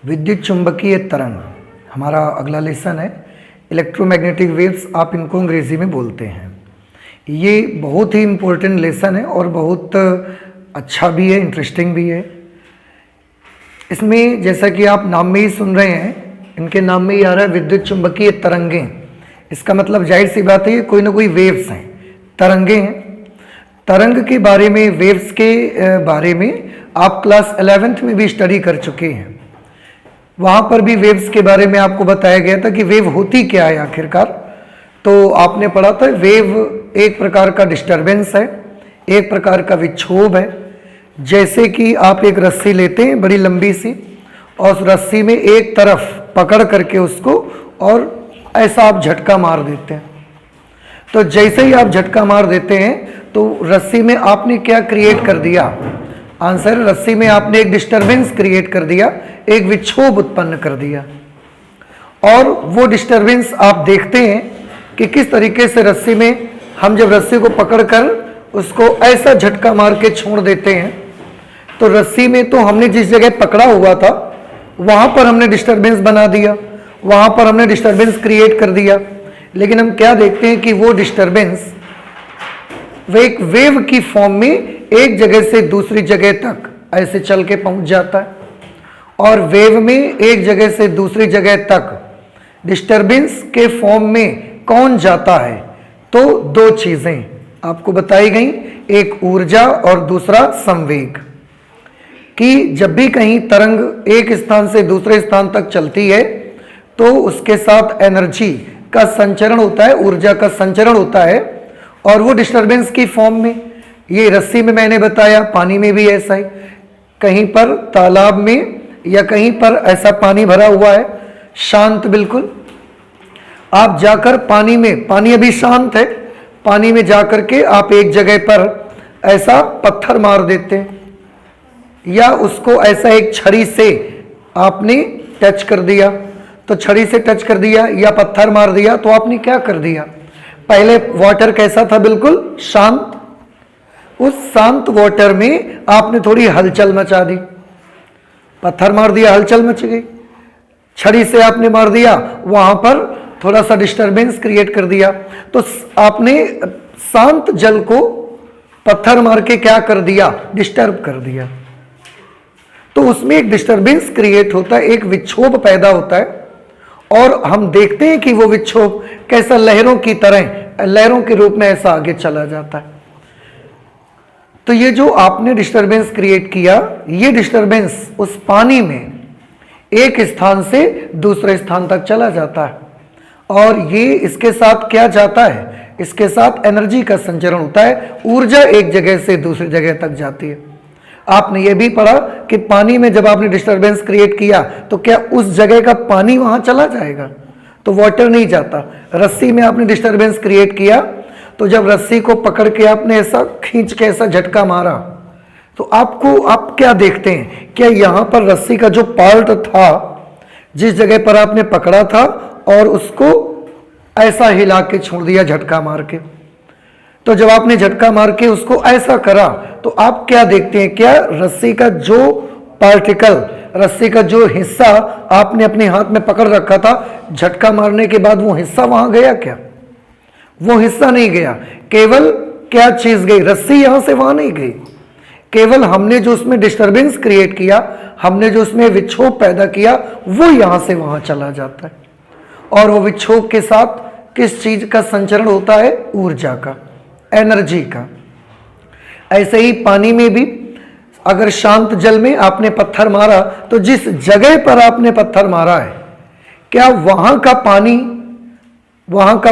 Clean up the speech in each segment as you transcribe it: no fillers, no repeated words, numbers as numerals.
विद्युत चुंबकीय तरंग हमारा अगला लेसन है। इलेक्ट्रोमैग्नेटिक वेव्स आप इनको अंग्रेजी में बोलते हैं। ये बहुत ही इम्पोर्टेंट लेसन है और बहुत अच्छा भी है, इंटरेस्टिंग भी है। इसमें जैसा कि आप नाम में ही सुन रहे हैं, इनके नाम में ही आ रहा है विद्युत चुंबकीय तरंगें। इसका मतलब जाहिर सी बात है, ये कोई ना कोई वेव्स हैं, तरंगें हैं। तरंग के बारे में, वेव्स के बारे में आप क्लास 11th में भी स्टडी कर चुके हैं। वहाँ पर भी वेव्स के बारे में आपको बताया गया था कि वेव होती क्या है आखिरकार। तो आपने पढ़ा था वेव एक प्रकार का डिस्टरबेंस है, एक प्रकार का विक्षोभ है। जैसे कि आप एक रस्सी लेते हैं बड़ी लंबी सी, और उस रस्सी में एक तरफ पकड़ करके उसको और ऐसा आप झटका मार देते हैं। तो जैसे ही आप झटका मार देते हैं तो रस्सी में आपने क्या क्रिएट कर दिया? आंसर, रस्सी में आपने एक डिस्टरबेंस क्रिएट कर दिया, एक विक्षोभ उत्पन्न कर दिया। और वो डिस्टरबेंस आप देखते हैं कि किस तरीके से रस्सी में हम जब रस्सी को पकड़कर उसको ऐसा झटका मार के छोड़ देते हैं, तो रस्सी में तो हमने जिस जगह पकड़ा हुआ था वहां पर हमने डिस्टरबेंस बना दिया, वहां पर हमने डिस्टरबेंस क्रिएट कर दिया। लेकिन हम क्या देखते हैं कि वो डिस्टरबेंस वो एक वेव की फॉर्म में एक जगह से दूसरी जगह तक ऐसे चल के पहुंच जाता है। और वेव में एक जगह से दूसरी जगह तक डिस्टरबेंस के फॉर्म में कौन जाता है? तो दो चीजें आपको बताई गई, एक ऊर्जा और दूसरा संवेग। कि जब भी कहीं तरंग एक स्थान से दूसरे स्थान तक चलती है तो उसके साथ एनर्जी का संचरण होता है, ऊर्जा का संचरण होता है, और वो डिस्टरबेंस की फॉर्म में। ये रस्सी में मैंने बताया, पानी में भी ऐसा है। कहीं पर तालाब में या कहीं पर ऐसा पानी भरा हुआ है, शांत बिल्कुल, आप जाकर पानी में, पानी अभी शांत है, पानी में जाकर के आप एक जगह पर ऐसा पत्थर मार देते हैं, या उसको ऐसा एक छड़ी से आपने टच कर दिया, तो छड़ी से टच कर दिया या पत्थर मार दिया, तो आपने क्या कर दिया? पहले वाटर कैसा था? बिल्कुल शांत। उस शांत वाटर में आपने थोड़ी हलचल मचा दी, पत्थर मार दिया, हलचल मच गई। छड़ी से आपने मार दिया, वहां पर थोड़ा सा डिस्टरबेंस क्रिएट कर दिया। तो आपने शांत जल को पत्थर मार के क्या कर दिया? डिस्टर्ब कर दिया। तो उसमें एक डिस्टरबेंस क्रिएट होता है, एक विक्षोभ पैदा होता है, और हम देखते हैं कि वो विक्षोभ कैसा लहरों की तरह, लहरों के रूप में ऐसा आगे चला जाता है। तो ये जो आपने डिस्टरबेंस क्रिएट किया, ये डिस्टरबेंस उस पानी में एक स्थान से दूसरे स्थान तक चला जाता है, और ये इसके साथ क्या जाता है? इसके साथ एनर्जी का संचरण होता है, ऊर्जा एक जगह से दूसरी जगह तक जाती है। आपने ये भी पढ़ा कि पानी में जब आपने डिस्टरबेंस क्रिएट किया तो क्या उस जगह का पानी वहां चला जाएगा? तो वाटर नहीं जाता। रस्सी में आपने डिस्टरबेंस क्रिएट किया, तो जब रस्सी को पकड़ के आपने ऐसा खींच के ऐसा झटका मारा, तो आप क्या देखते हैं? क्या यहां पर रस्सी का जो पार्ट था, जिस जगह पर आपने पकड़ा था, और उसको ऐसा हिला के छोड़ दिया झटका मार के, तो जब आपने झटका मार के उसको ऐसा करा, तो आप क्या देखते हैं? क्या रस्सी का जो पार्टिकल, रस्सी का जो हिस्सा आपने अपने हाथ में पकड़ रखा था, झटका मारने के बाद वो हिस्सा वहां गया क्या? वो हिस्सा नहीं गया। केवल क्या चीज गई? रस्सी यहां से वहां नहीं गई। केवल हमने जो उसमें डिस्टरबेंस क्रिएट किया, हमने जो उसमें विक्षोभ पैदा किया, वो यहां से वहां चला जाता है। और वो विक्षोभ के साथ किस चीज का संचरण होता है? ऊर्जा का, एनर्जी का। ऐसे ही पानी में भी अगर शांत जल में आपने पत्थर मारा, तो जिस जगह पर आपने पत्थर मारा है, क्या वहां का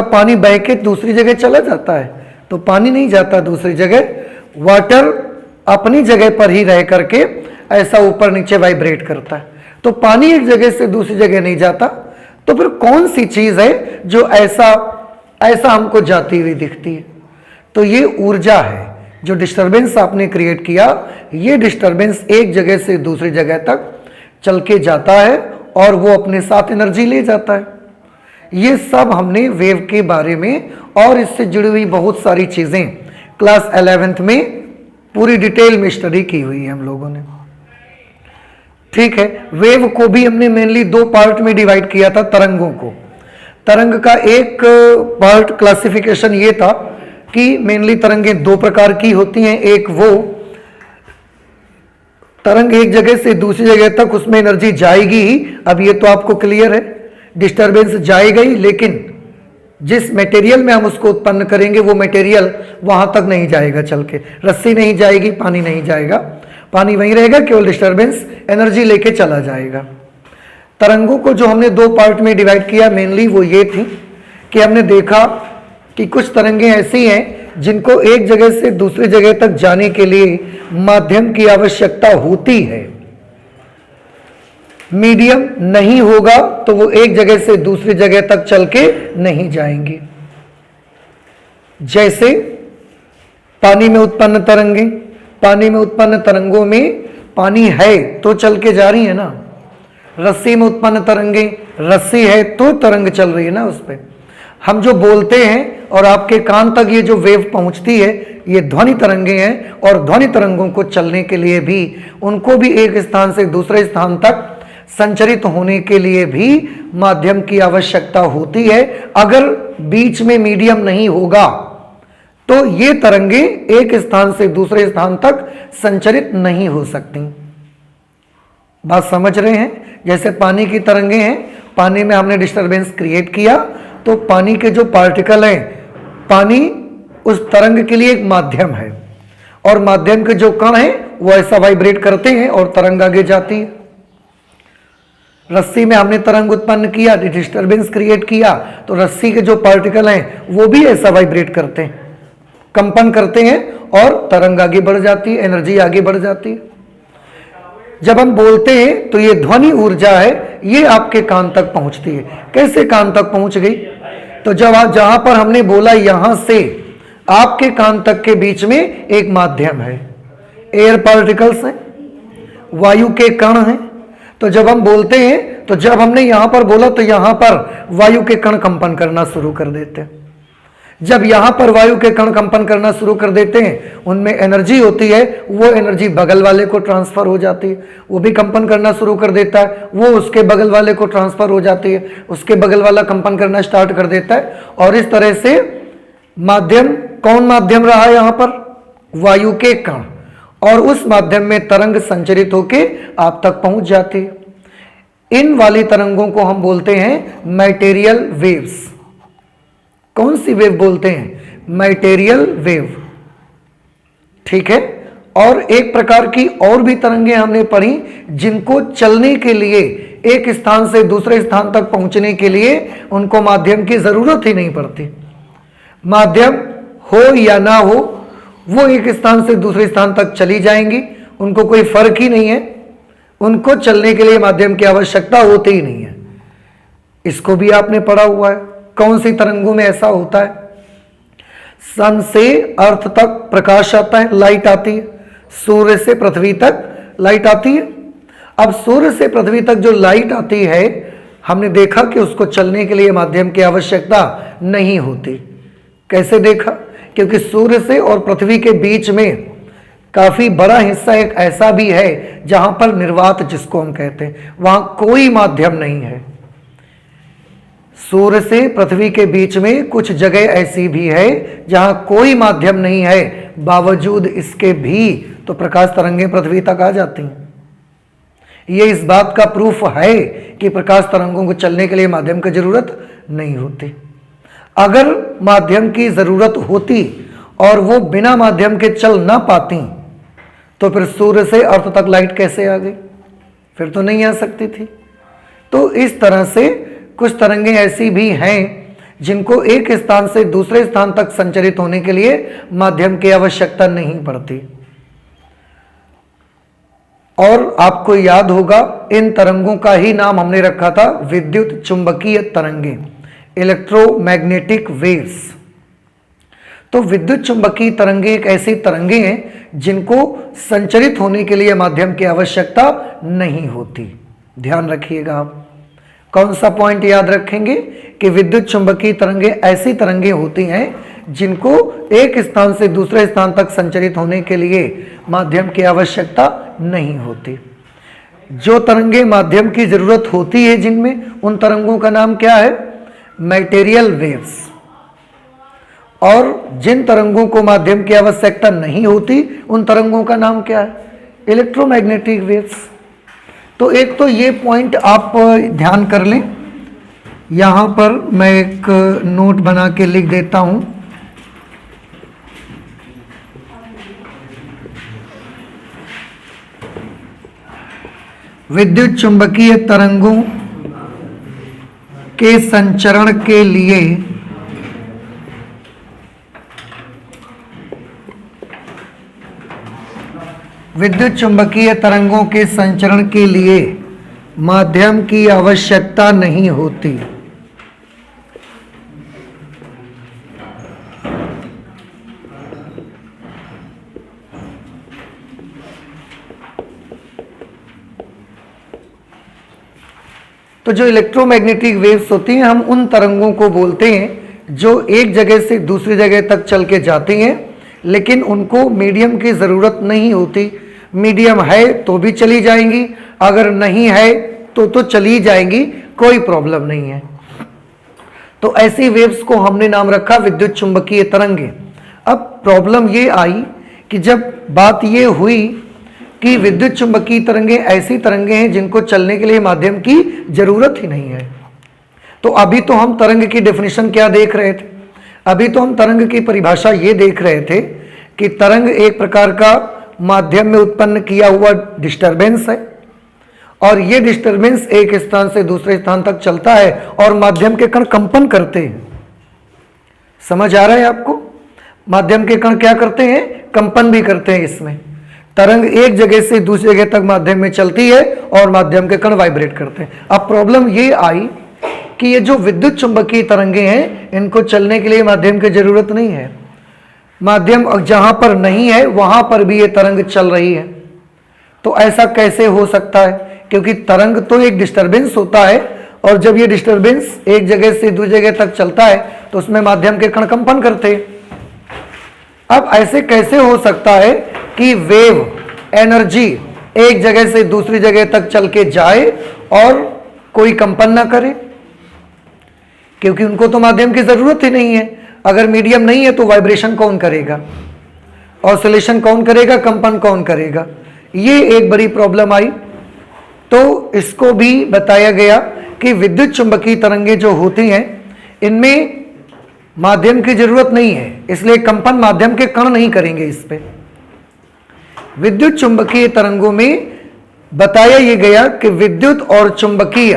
पानी बह के दूसरी जगह चला जाता है? तो पानी नहीं जाता दूसरी जगह। वाटर अपनी जगह पर ही रह करके ऐसा ऊपर नीचे वाइब्रेट करता है। तो पानी एक जगह से दूसरी जगह नहीं जाता। तो फिर कौन सी चीज है जो ऐसा हमको जाती हुई दिखती है? तो ये ऊर्जा है। जो डिस्टरबेंस आपने क्रिएट किया, ये डिस्टरबेंस एक जगह से दूसरी जगह तक चल के जाता है, और वो अपने साथ एनर्जी ले जाता है। ये सब हमने वेव के बारे में और इससे जुड़ी हुई बहुत सारी चीजें क्लास 11th में पूरी डिटेल में स्टडी की हुई है हम लोगों ने। ठीक है। वेव को भी हमने मेनली दो पार्ट में डिवाइड किया था, तरंगों को। तरंग का एक पार्ट क्लासिफिकेशन ये था कि मेनली तरंगें दो प्रकार की होती हैं। एक वो तरंग एक जगह से दूसरी जगह तक उसमें एनर्जी जाएगी ही, अब ये तो आपको क्लियर है, डिस्टरबेंस जाएगा ही, लेकिन जिस मटेरियल में हम उसको उत्पन्न करेंगे वो मटेरियल वहां तक नहीं जाएगा चल के। रस्सी नहीं जाएगी, पानी नहीं जाएगा, पानी वहीं रहेगा, केवल डिस्टरबेंस एनर्जी लेके चला जाएगा। तरंगों को जो हमने दो पार्ट में डिवाइड किया मेनली वो ये थी कि हमने देखा कि कुछ तरंगें ऐसी हैं जिनको एक जगह से दूसरी जगह तक जाने के लिए माध्यम की आवश्यकता होती है। मीडियम नहीं होगा तो वो एक जगह से दूसरी जगह तक चल के नहीं जाएंगे। जैसे पानी में उत्पन्न तरंगें, पानी में उत्पन्न तरंगों में पानी है तो चल के जा रही है ना। रस्सी में उत्पन्न तरंगें, रस्सी है तो तरंग चल रही है ना उस पर। हम जो बोलते हैं और आपके कान तक ये जो वेव पहुंचती है ये ध्वनि तरंगें हैं, और ध्वनि तरंगों को चलने के लिए भी, उनको भी एक स्थान से दूसरे स्थान तक संचरित होने के लिए भी माध्यम की आवश्यकता होती है। अगर बीच में मीडियम नहीं होगा तो ये तरंगें एक स्थान से दूसरे स्थान तक संचरित नहीं हो सकती। बात समझ रहे हैं? जैसे पानी की तरंगें हैं, पानी में हमने डिस्टरबेंस क्रिएट किया तो पानी के जो पार्टिकल हैं, पानी उस तरंग के लिए एक माध्यम है, और माध्यम के जो कण हैं वो ऐसा वाइब्रेट करते हैं और तरंग आगे जाती है। रस्सी में हमने तरंग उत्पन्न किया, डिस्टरबेंस क्रिएट किया, तो रस्सी के जो पार्टिकल हैं वो भी ऐसा वाइब्रेट करते हैं, कंपन करते हैं, और तरंग आगे बढ़ जाती है, एनर्जी आगे बढ़ जाती है। जब हम बोलते हैं तो ये ध्वनि ऊर्जा है, ये आपके कान तक पहुंचती है। कैसे कान तक पहुंच गई? तो जब जहां पर हमने बोला यहां से आपके कान तक के बीच में एक माध्यम है, एयर पार्टिकल्स हैं, वायु के कण हैं। तो जब हम बोलते हैं तो जब हमने यहां पर बोला तो यहां पर वायु के कण कंपन करना शुरू कर देते हैं। जब यहां पर वायु के कण कंपन करना शुरू कर देते हैं, उनमें एनर्जी होती है, वो एनर्जी बगल वाले को ट्रांसफर हो जाती है, वो भी कंपन करना शुरू कर देता है, वो उसके बगल वाले को ट्रांसफर हो जाती है, उसके बगल वाला कंपन करना स्टार्ट कर देता है, और इस तरह से माध्यम, कौन माध्यम रहा यहां पर? वायु के कण, और उस माध्यम में तरंग संचरित होके आप तक पहुंच जाती है। इन वाली तरंगों को हम बोलते हैं मैटेरियल वेव्स। कौन सी वेव बोलते हैं? मैटेरियल वेव, ठीक है। और एक प्रकार की और भी तरंगें हमने पढ़ी जिनको चलने के लिए, एक स्थान से दूसरे स्थान तक पहुंचने के लिए उनको माध्यम की जरूरत ही नहीं पड़ती। माध्यम हो या ना हो, वो एक स्थान से दूसरे स्थान तक चली जाएंगी, उनको कोई फर्क ही नहीं है, उनको चलने के लिए माध्यम की आवश्यकता होती ही नहीं है। इसको भी आपने पढ़ा हुआ है। कौन सी तरंगों में ऐसा होता है? सन से अर्थ तक प्रकाश आता है, लाइट आती है, सूर्य से पृथ्वी तक लाइट आती है। अब सूर्य से पृथ्वी तक जो लाइट आती है, हमने देखा कि उसको चलने के लिए माध्यम की आवश्यकता नहीं होती। कैसे देखा? क्योंकि सूर्य से और पृथ्वी के बीच में काफी बड़ा हिस्सा एक ऐसा भी है जहां पर निर्वात, जिसको हम कहते हैं, वहां कोई माध्यम नहीं है। सूर्य से पृथ्वी के बीच में कुछ जगह ऐसी भी है जहां कोई माध्यम नहीं है, बावजूद इसके भी तो प्रकाश तरंगें पृथ्वी तक आ जाती हैं। ये इस बात का प्रूफ है कि प्रकाश तरंगों को चलने के लिए माध्यम की जरूरत नहीं होती। अगर माध्यम की जरूरत होती और वो बिना माध्यम के चल ना पाती तो फिर सूर्य से अर्थ तक लाइट कैसे आ गई? फिर तो नहीं आ सकती थी। तो इस तरह से कुछ तरंगें ऐसी भी हैं जिनको एक स्थान से दूसरे स्थान तक संचरित होने के लिए माध्यम की आवश्यकता नहीं पड़ती। और आपको याद होगा, इन तरंगों का ही नाम हमने रखा था विद्युत चुंबकीय तरंगें, इलेक्ट्रोमैग्नेटिक वेव्स। तो विद्युत चुंबकीय तरंगें एक ऐसी तरंगें हैं जिनको संचरित होने के लिए माध्यम की आवश्यकता नहीं होती। ध्यान रखिएगा आप। कौन सा पॉइंट याद रखेंगे? कि विद्युत चुंबकीय तरंगें ऐसी तरंगें होती हैं जिनको एक स्थान से दूसरे स्थान तक संचरित होने के लिए माध्यम की आवश्यकता नहीं होती। जो तरंगे माध्यम की जरूरत होती है जिनमें, उन तरंगों का नाम क्या है? Material waves. और जिन तरंगों को माध्यम की आवश्यकता नहीं होती, उन तरंगों का नाम क्या है? Electromagnetic waves. तो एक तो ये पॉइंट आप ध्यान कर लें। यहां पर मैं एक नोट बना के लिख देता हूं। विद्युत चुंबकीय तरंगों के संचरण के लिए विद्युत चुंबकीय तरंगों के संचरण के लिए माध्यम की आवश्यकता नहीं होती। तो जो इलेक्ट्रोमैग्नेटिक वेव्स होती हैं, हम उन तरंगों को बोलते हैं जो एक जगह से दूसरी जगह तक चल के जाती हैं, लेकिन उनको मीडियम की ज़रूरत नहीं होती। मीडियम है तो भी चली जाएंगी, अगर नहीं है तो चली जाएंगी, कोई प्रॉब्लम नहीं है। तो ऐसी वेव्स को हमने नाम रखा विद्युत चुंबकीय तरंगे। अब प्रॉब्लम ये आई कि जब बात ये हुई कि विद्युत चुंबकीय तरंगे ऐसी तरंगे हैं जिनको चलने के लिए माध्यम की जरूरत ही नहीं है। तो अभी तो हम तरंग की डेफिनेशन क्या देख रहे थे? अभी तो हम तरंग की परिभाषा ये देख रहे थे कि तरंग एक प्रकार का माध्यम में उत्पन्न किया हुआ डिस्टरबेंस है, और ये डिस्टरबेंस एक स्थान से दूसरे स्थान तक चलता है और माध्यम के कण कंपन करते हैं। समझ आ रहा है आपको? माध्यम के कण क्या करते हैं? कंपन भी करते हैं। इसमें तरंग एक जगह से दूसरी जगह तक माध्यम में चलती है और माध्यम के कण वाइब्रेट करते हैं। अब प्रॉब्लम ये आई कि ये जो विद्युत चुंबकीय तरंगे हैं, इनको चलने के लिए माध्यम की जरूरत नहीं है। माध्यम जहां पर नहीं है वहां पर भी ये तरंग चल रही है। तो ऐसा कैसे हो सकता है? क्योंकि तरंग तो एक डिस्टरबेंस होता है, और जब ये डिस्टरबेंस एक जगह से दूसरी जगह तक चलता है तो उसमें माध्यम के कण कंपन करते हैं। अब ऐसे कैसे हो सकता है कि वेव एनर्जी एक जगह से दूसरी जगह तक चल के जाए और कोई कंपन ना करे? क्योंकि उनको तो माध्यम की जरूरत ही नहीं है। अगर मीडियम नहीं है तो वाइब्रेशन कौन करेगा? ऑसिलेशन कौन करेगा? कंपन कौन करेगा? ये एक बड़ी प्रॉब्लम आई। तो इसको भी बताया गया कि विद्युत चुंबकीय तरंगे जो होती हैं, इनमें माध्यम की जरूरत नहीं है, इसलिए कंपन माध्यम के कण नहीं करेंगे इस पे। विद्युत चुंबकीय तरंगों में बताया यह गया कि विद्युत और चुंबकीय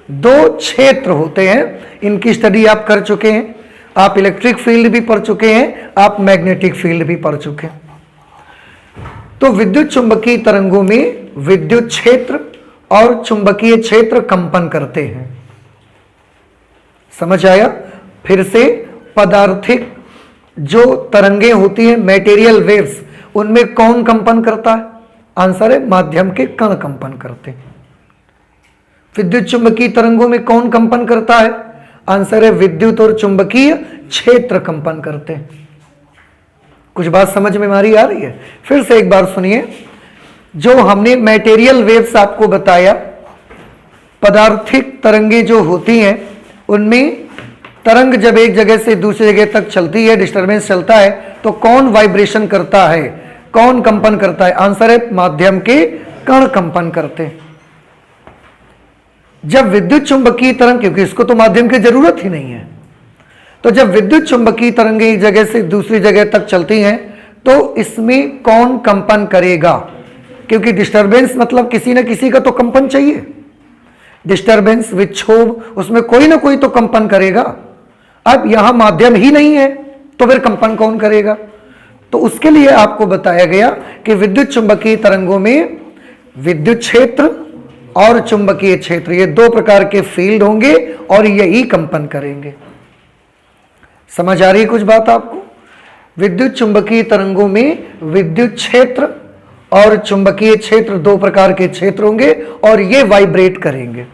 दो क्षेत्र होते हैं। इनकी स्टडी आप कर चुके हैं। आप इलेक्ट्रिक फील्ड भी पढ़ चुके हैं, आप मैग्नेटिक फील्ड भी पढ़ चुके हैं। तो विद्युत चुंबकीय तरंगों में विद्युत क्षेत्र और चुंबकीय क्षेत्र कंपन करते हैं। समझ आया? फिर से पदार्थिक जो तरंगे होती हैं, मैटेरियल वेव्स, उनमें कौन कंपन करता है? आंसर है माध्यम के कण कंपन करते हैं। विद्युत चुंबकीय तरंगों में कौन कंपन करता है? आंसर है विद्युत और चुंबकीय क्षेत्र कंपन करते हैं। कुछ बात समझ में आ रही है? फिर से एक बार सुनिए। जो हमने मैटेरियल वेव्स आपको बताया, पदार्थिक तरंगे जो होती हैं, उनमें तरंग जब एक जगह से दूसरी जगह तक चलती है, डिस्टरबेंस चलता है, तो कौन वाइब्रेशन करता है? कौन कंपन करता है? आंसर है माध्यम के कण कंपन करते हैं। जब विद्युत चुंबकीय तरंग, क्योंकि इसको तो माध्यम की जरूरत ही नहीं है, तो जब विद्युत चुंबकीय तरंगे एक जगह से दूसरी जगह तक चलती हैं, तो इसमें कौन कंपन करेगा? क्योंकि डिस्टरबेंस मतलब किसी न किसी का तो कंपन चाहिए। डिस्टरबेंस, विक्षोभ, उसमें कोई ना कोई तो कंपन करेगा। अब यहां माध्यम ही नहीं है तो फिर कंपन कौन करेगा? तो उसके लिए आपको बताया गया कि विद्युत चुंबकीय तरंगों में विद्युत क्षेत्र और चुंबकीय क्षेत्र, ये दो प्रकार के फील्ड होंगे और यही कंपन करेंगे। समझ आ रही है कुछ बात आपको? विद्युत चुंबकीय तरंगों में विद्युत क्षेत्र और चुंबकीय क्षेत्र दो प्रकार के क्षेत्र होंगे और ये वाइब्रेट करेंगे।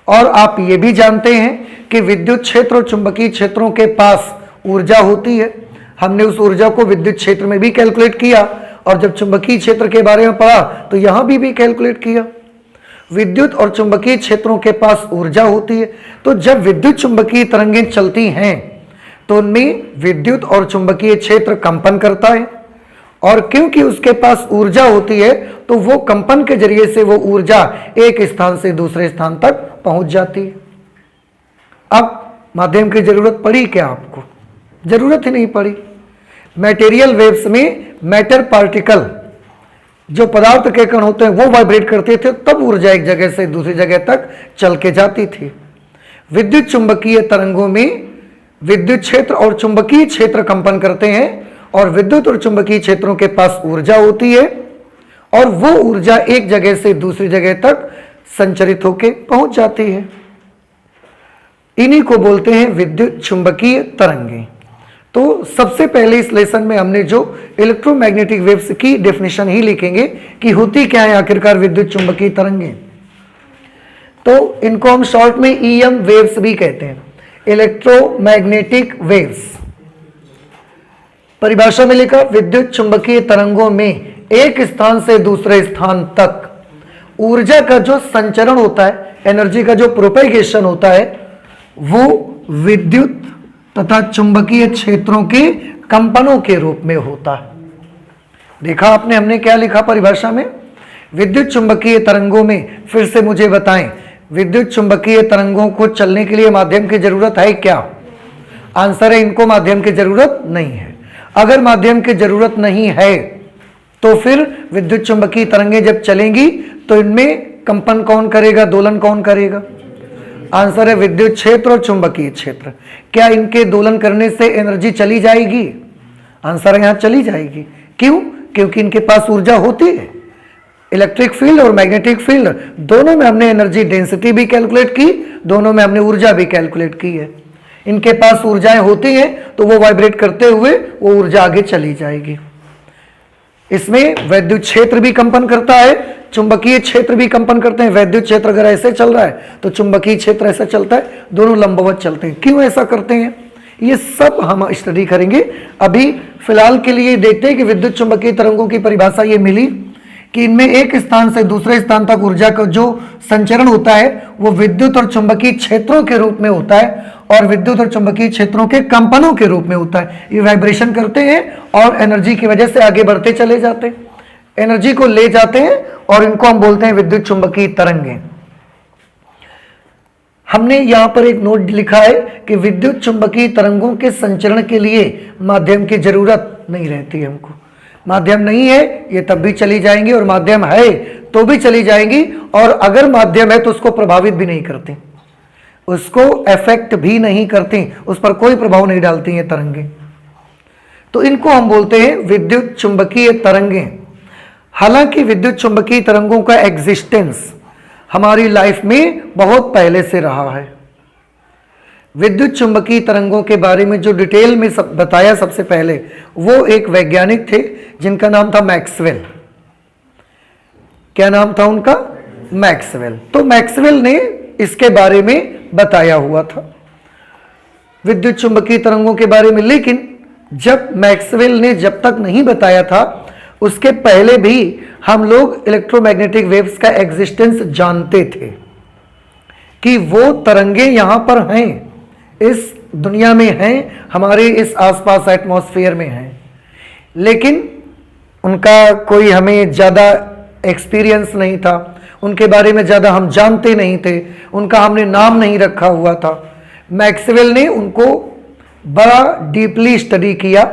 और आप ये भी जानते हैं कि विद्युत क्षेत्र और चुंबकीय क्षेत्रों के पास ऊर्जा होती है। हमने उस ऊर्जा को विद्युत क्षेत्र में भी कैलकुलेट किया, और जब चुंबकीय क्षेत्र के बारे में पढ़ा तो यहां भी कैलकुलेट किया। विद्युत और चुंबकीय क्षेत्रों के पास ऊर्जा होती है। तो जब विद्युत चुंबकीय तरंगें चलती हैं तो उनमें विद्युत और चुंबकीय क्षेत्र कंपन करता है, और क्योंकि उसके पास ऊर्जा होती है तो वो कंपन के जरिए से वो ऊर्जा एक स्थान से दूसरे स्थान तक पहुंच जाती है। अब माध्यम की जरूरत पड़ी क्या आपको? जरूरत ही नहीं पड़ी। मटेरियल वेव्स में मैटर पार्टिकल, जो पदार्थ के कण होते हैं, वो वाइब्रेट करते थे, तब ऊर्जा एक जगह से दूसरी जगह तक चल के जाती थी। विद्युत चुंबकीय तरंगों में विद्युत क्षेत्र और चुंबकीय क्षेत्र कंपन करते हैं, और विद्युत और चुंबकीय क्षेत्रों के पास ऊर्जा होती है, और वो ऊर्जा एक जगह से दूसरी जगह तक संचरित होकर पहुंच जाती है। इन्हीं को बोलते हैं विद्युत चुंबकीय तरंगें। तो सबसे पहले इस लेसन में हमने जो इलेक्ट्रोमैग्नेटिक वेव्स की डेफिनेशन ही लिखेंगे कि होती क्या है आखिरकार विद्युत चुंबकीय तरंगें। तो इनको हम शॉर्ट में ईएम वेव्स भी कहते हैं, इलेक्ट्रोमैग्नेटिक वेव्स। परिभाषा में लिखा, विद्युत चुंबकीय तरंगों में एक स्थान से दूसरे स्थान तक ऊर्जा का जो संचरण होता है, एनर्जी का जो प्रोपेगेशन होता है, वो विद्युत तथा चुंबकीय क्षेत्रों के कंपनों के रूप में होता है। देखा आपने, हमने क्या लिखा परिभाषा में? विद्युत चुंबकीय तरंगों में, फिर से मुझे बताएं, विद्युत चुंबकीय तरंगों को चलने के लिए माध्यम की जरूरत है क्या? आंसर है, इनको माध्यम की जरूरत नहीं है। अगर माध्यम की जरूरत नहीं है तो फिर विद्युत चुंबकीय तरंगें जब चलेंगी तो इनमें कंपन कौन करेगा, दोलन कौन करेगा? आंसर है विद्युत क्षेत्र और चुंबकीय क्षेत्र। क्या इनके दोलन करने से एनर्जी चली जाएगी? आंसर है, यहां चली जाएगी। क्यों? क्योंकि इनके पास ऊर्जा होती है। इलेक्ट्रिक फील्ड और मैग्नेटिक फील्ड दोनों में हमने एनर्जी डेंसिटी भी कैलकुलेट की, दोनों में हमने ऊर्जा भी कैलकुलेट की है। इनके पास ऊर्जाएं होती हैं तो वो वाइब्रेट करते हुए वो ऊर्जा आगे चली जाएगी। इसमें वैद्युत क्षेत्र भी कंपन करता है, चुंबकीय क्षेत्र भी कंपन करते हैं। वैद्युत क्षेत्र अगर ऐसे चल रहा है तो चुंबकीय क्षेत्र ऐसा चलता है, दोनों लंबवत चलते हैं। क्यों ऐसा करते हैं, ये सब हम स्टडी करेंगे। अभी फिलहाल के लिए देखते हैं कि विद्युत चुंबकीय तरंगों की परिभाषा ये मिली कि इनमें एक स्थान से दूसरे स्थान तक ऊर्जा का जो संचरण होता है वो विद्युत और चुंबकीय क्षेत्रों के रूप में होता है, और विद्युत और चुंबकीय क्षेत्रों के कंपनों के रूप में होता है। ये वाइब्रेशन करते हैं और एनर्जी की वजह से आगे बढ़ते चले जाते हैं, एनर्जी को ले जाते हैं, और इनको हम बोलते हैं विद्युत चुंबकीय तरंगें। हमने यहां पर एक नोट लिखा है कि विद्युत चुंबकीय तरंगों के संचरण के लिए माध्यम की जरूरत नहीं रहती है। हमको माध्यम नहीं है ये तब भी चली जाएंगी, और माध्यम है तो भी चली जाएंगी, और अगर माध्यम है तो उसको प्रभावित भी नहीं करती, उसको अफेक्ट भी नहीं करती, उस पर कोई प्रभाव नहीं डालती हैं तरंगें। तो इनको हम बोलते हैं विद्युत चुंबकीय तरंगें। हालांकि विद्युत चुंबकीय तरंगों का एग्जिस्टेंस हमारी लाइफ में बहुत पहले से रहा है। विद्युत चुंबकीय तरंगों के बारे में जो डिटेल में बताया सबसे पहले, वो एक वैज्ञानिक थे जिनका नाम था मैक्सवेल। क्या नाम था उनका? मैक्सवेल। तो मैक्सवेल ने इसके बारे में बताया हुआ था विद्युत चुंबकीय तरंगों के बारे में। लेकिन जब मैक्सवेल ने जब तक नहीं बताया था, उसके पहले भी हम लोग इलेक्ट्रोमैग्नेटिक वेव्स का एग्जिस्टेंस जानते थे कि वो तरंगे यहां पर हैं, इस दुनिया में हैं, हमारे इस आसपास एटमॉस्फेयर में हैं। लेकिन उनका कोई हमें ज़्यादा एक्सपीरियंस नहीं था, उनके बारे में ज़्यादा हम जानते नहीं थे, उनका हमने नाम नहीं रखा हुआ था। मैक्सवेल ने उनको बड़ा डीपली स्टडी किया,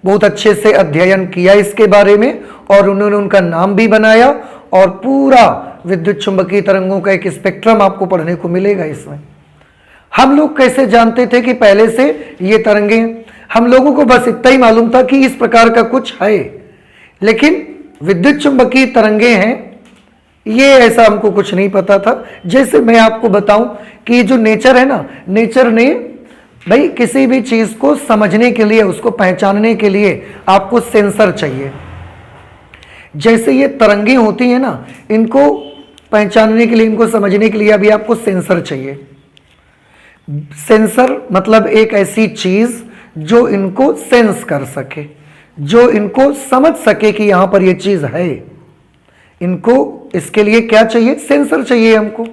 बहुत अच्छे से अध्ययन किया इसके बारे में, और उन्होंने उनका नाम भी बनाया, और पूरा विद्युत चुंबकीय तरंगों का एक स्पेक्ट्रम आपको पढ़ने को मिलेगा इसमें। हम लोग कैसे जानते थे कि पहले से ये तरंगें? हम लोगों को बस इतना ही मालूम था कि इस प्रकार का कुछ है, लेकिन विद्युत चुंबकीय तरंगें हैं ये ऐसा हमको कुछ नहीं पता था। जैसे मैं आपको बताऊं कि ये जो नेचर है ना, नेचर ने भाई किसी भी चीज को समझने के लिए, उसको पहचानने के लिए आपको सेंसर चाहिए। जैसे ये तरंगें होती हैं ना, इनको पहचानने के लिए, इनको समझने के लिए अभी आपको सेंसर चाहिए। सेंसर मतलब एक ऐसी चीज जो इनको सेंस कर सके, जो इनको समझ सके कि यहां पर ये चीज है। इनको इसके लिए क्या चाहिए, सेंसर चाहिए हमको।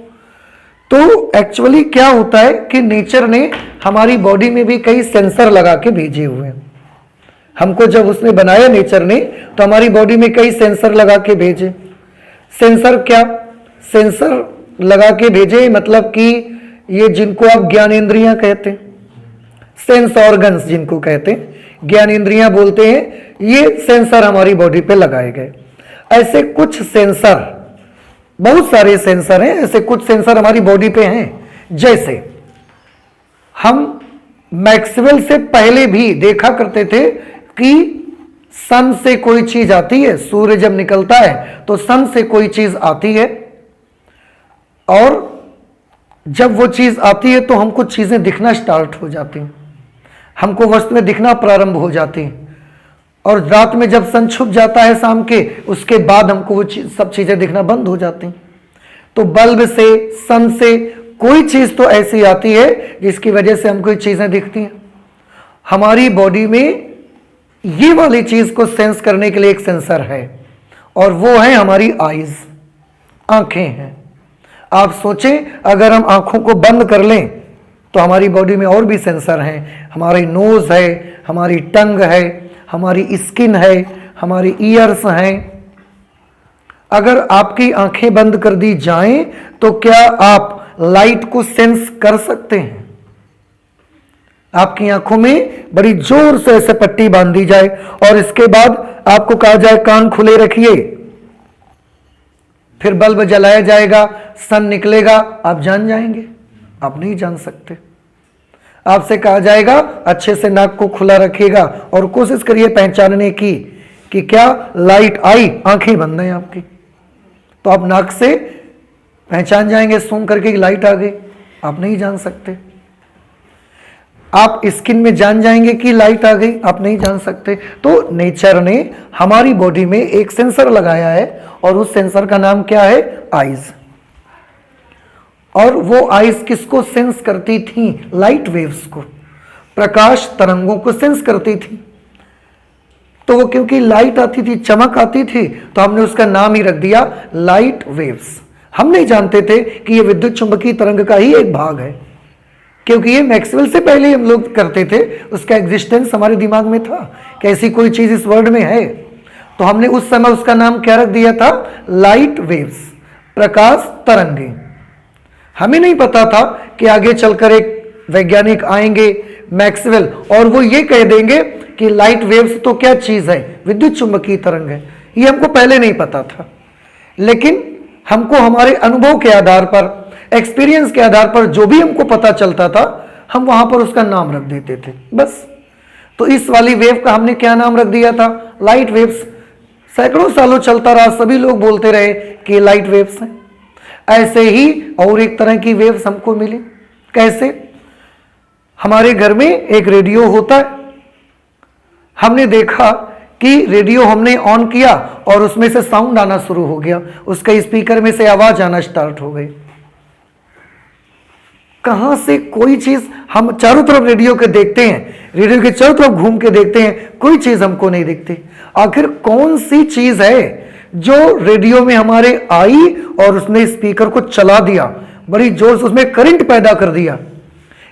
तो एक्चुअली क्या होता है कि नेचर ने हमारी बॉडी में भी कई सेंसर लगा के भेजे हुए हैं। हमको जब उसने बनाया नेचर ने, तो हमारी बॉडी में कई सेंसर लगा के भेजे। सेंसर क्या, सेंसर लगा के भेजे मतलब कि ये जिनको आप ज्ञानेंद्रियां कहते हैं, सेंस ऑर्गन्स जिनको कहते हैं, ज्ञानेंद्रियां बोलते हैं, ये सेंसर हमारी बॉडी पे लगाए गए। ऐसे कुछ सेंसर, बहुत सारे सेंसर हैं, ऐसे कुछ सेंसर हमारी बॉडी पे हैं। जैसे हम मैक्सवेल से पहले भी देखा करते थे कि सन से कोई चीज आती है, सूर्य जब निकलता है तो सन से कोई चीज आती है, और जब वो चीज आती है तो हमको चीजें दिखना स्टार्ट हो जाती हैं, हमको वस्तुएं दिखना प्रारंभ हो जाती हैं। और रात में जब सन छुप जाता है शाम के, उसके बाद हमको वो सब चीजें दिखना बंद हो जाती हैं। तो बल्ब से, सन से कोई चीज तो ऐसी आती है जिसकी वजह से हमको ये चीजें दिखती हैं। हमारी बॉडी में ये वाली चीज को सेंस करने के लिए एक सेंसर है, और वो है हमारी आईज, आंखें हैं। आप सोचें, अगर हम आंखों को बंद कर लें तो हमारी बॉडी में और भी सेंसर हैं। हमारी नोज है, हमारी टंग है, हमारी स्किन है, हमारी ईयर्स हैं। अगर आपकी आंखें बंद कर दी जाएं तो क्या आप लाइट को सेंस कर सकते हैं? आपकी आंखों में बड़ी जोर से ऐसे पट्टी बांध दी जाए और इसके बाद आपको कहा जाए कान खुले रखिए, फिर बल्ब जलाया जाएगा, सन निकलेगा, आप जान जाएंगे? आप नहीं जान सकते। आपसे कहा जाएगा अच्छे से नाक को खुला रखिएगा और कोशिश करिए पहचानने की कि क्या लाइट आई, आंखें बंद हैं आपकी, तो आप नाक से पहचान जाएंगे सूंघ करके कि लाइट आ गई? आप नहीं जान सकते। आप स्किन में जान जाएंगे कि लाइट आ गई? आप नहीं जान सकते। तो नेचर ने हमारी बॉडी में एक सेंसर लगाया है, और उस सेंसर का नाम क्या है? आईज। और वो आईज किसको सेंस करती थी? लाइट वेव्स को, प्रकाश तरंगों को सेंस करती थी। तो वो क्योंकि लाइट आती थी, चमक आती थी, तो हमने उसका नाम ही रख दिया लाइट वेव्स। हम नहीं जानते थे कि ये विद्युत चुंबकीय तरंग का ही एक भाग है, क्योंकि ये मैक्सवेल से पहले हम लोग करते थे, उसका एग्जिस्टेंस हमारे दिमाग में था कि ऐसी कोई चीज इस वर्ल्ड में है। तो हमने उस समय उसका नाम क्या रख दिया था? लाइट वेव्स, प्रकाश तरंगे। हमें नहीं पता था कि आगे चलकर एक वैज्ञानिक आएंगे मैक्सवेल, और वो ये कह देंगे कि लाइट वेव्स तो क्या चीज है? विद्युत चुंबकीय तरंग है। ये हमको पहले नहीं पता था, लेकिन हमको हमारे अनुभव के आधार पर, एक्सपीरियंस के आधार पर जो भी हमको पता चलता था, हम वहां पर उसका नाम रख देते थे बस। तो इस वाली वेव का हमने क्या नाम रख दिया था? Light waves. सैकड़ों सालों चलता रहा, सभी लोग बोलते रहे कि लाइट वेव्स हैं। ऐसे ही और एक तरह की वेव्स हमको मिली। कैसे? हमारे घर में एक रेडियो होता है, हमने देखा कि रेडियो हमने ऑन किया और उसमें से साउंड आना शुरू हो गया, उसके स्पीकर में से आवाज आना स्टार्ट हो गई। कहां से कोई चीज, हम चारों तरफ रेडियो के देखते हैं, रेडियो के चारों तरफ घूम के देखते हैं, कोई चीज हमको नहीं दिखती। आखिर कौन सी चीज है जो रेडियो में हमारे आई और उसने स्पीकर को चला दिया, बड़ी जोर से उसमें करंट पैदा कर दिया?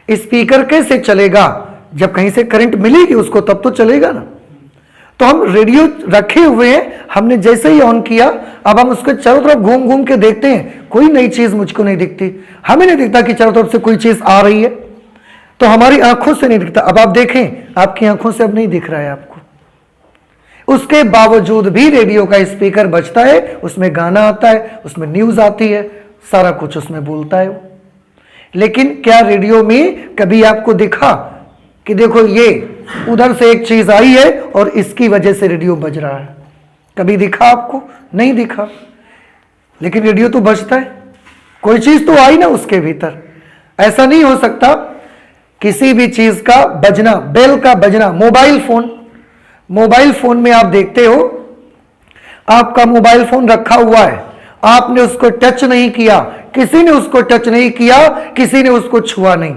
स्पीकर कैसे चलेगा? जब कहीं से करंट मिलेगी उसको, तब तो चलेगा ना। तो हम रेडियो रखे हुए हैं, हमने जैसे ही ऑन किया, अब हम उसके चारों तरफ घूम घूम के देखते हैं, कोई नई चीज मुझको नहीं दिखती। हमें नहीं दिखता कि चारों तरफ से कोई चीज आ रही है, तो हमारी आंखों से नहीं दिखता। अब आप देखें, आपकी आंखों से अब नहीं दिख रहा है आपको। उसके बावजूद भी रेडियो का स्पीकर बजता है, उसमें गाना आता है, उसमें न्यूज आती है, सारा कुछ उसमें बोलता है। लेकिन क्या रेडियो में कभी आपको दिखा कि देखो ये उधर से एक चीज आई है और इसकी वजह से रेडियो बज रहा है? कभी दिखा आपको? नहीं दिखा। लेकिन रेडियो तो बजता है, कोई चीज तो आई ना उसके भीतर। ऐसा नहीं हो सकता किसी भी चीज का बजना, बेल का बजना। मोबाइल फोन में आप देखते हो, आपका मोबाइल फोन रखा हुआ है, आपने उसको टच नहीं किया, किसी ने उसको टच नहीं किया, किसी ने उसको छुआ नहीं,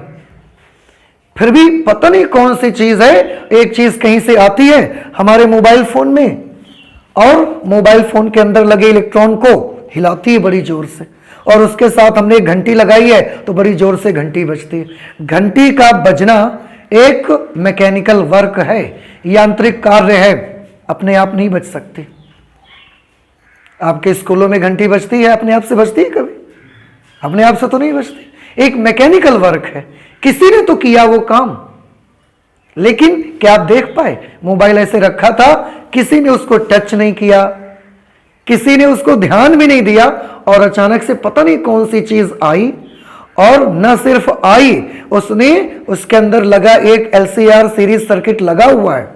फिर भी पता नहीं कौन सी चीज है, एक चीज कहीं से आती है हमारे मोबाइल फोन में और मोबाइल फोन के अंदर लगे इलेक्ट्रॉन को हिलाती है बड़ी जोर से, और उसके साथ हमने एक घंटी लगाई है तो बड़ी जोर से घंटी बजती है। घंटी का बजना एक मैकेनिकल वर्क है, यांत्रिक कार्य है, अपने आप नहीं बज सकती। आपके स्कूलों में घंटी बजती है, अपने आप से बजती है कभी? अपने आप से तो नहीं बजती, एक मैकेनिकल वर्क है, किसी ने तो किया वो काम। लेकिन क्या आप देख पाए? मोबाइल ऐसे रखा था, किसी ने उसको टच नहीं किया, किसी ने उसको ध्यान भी नहीं दिया, और अचानक से पता नहीं कौन सी चीज आई, और न सिर्फ आई, उसने उसके अंदर लगा एक LCR सीरीज सर्किट लगा हुआ है,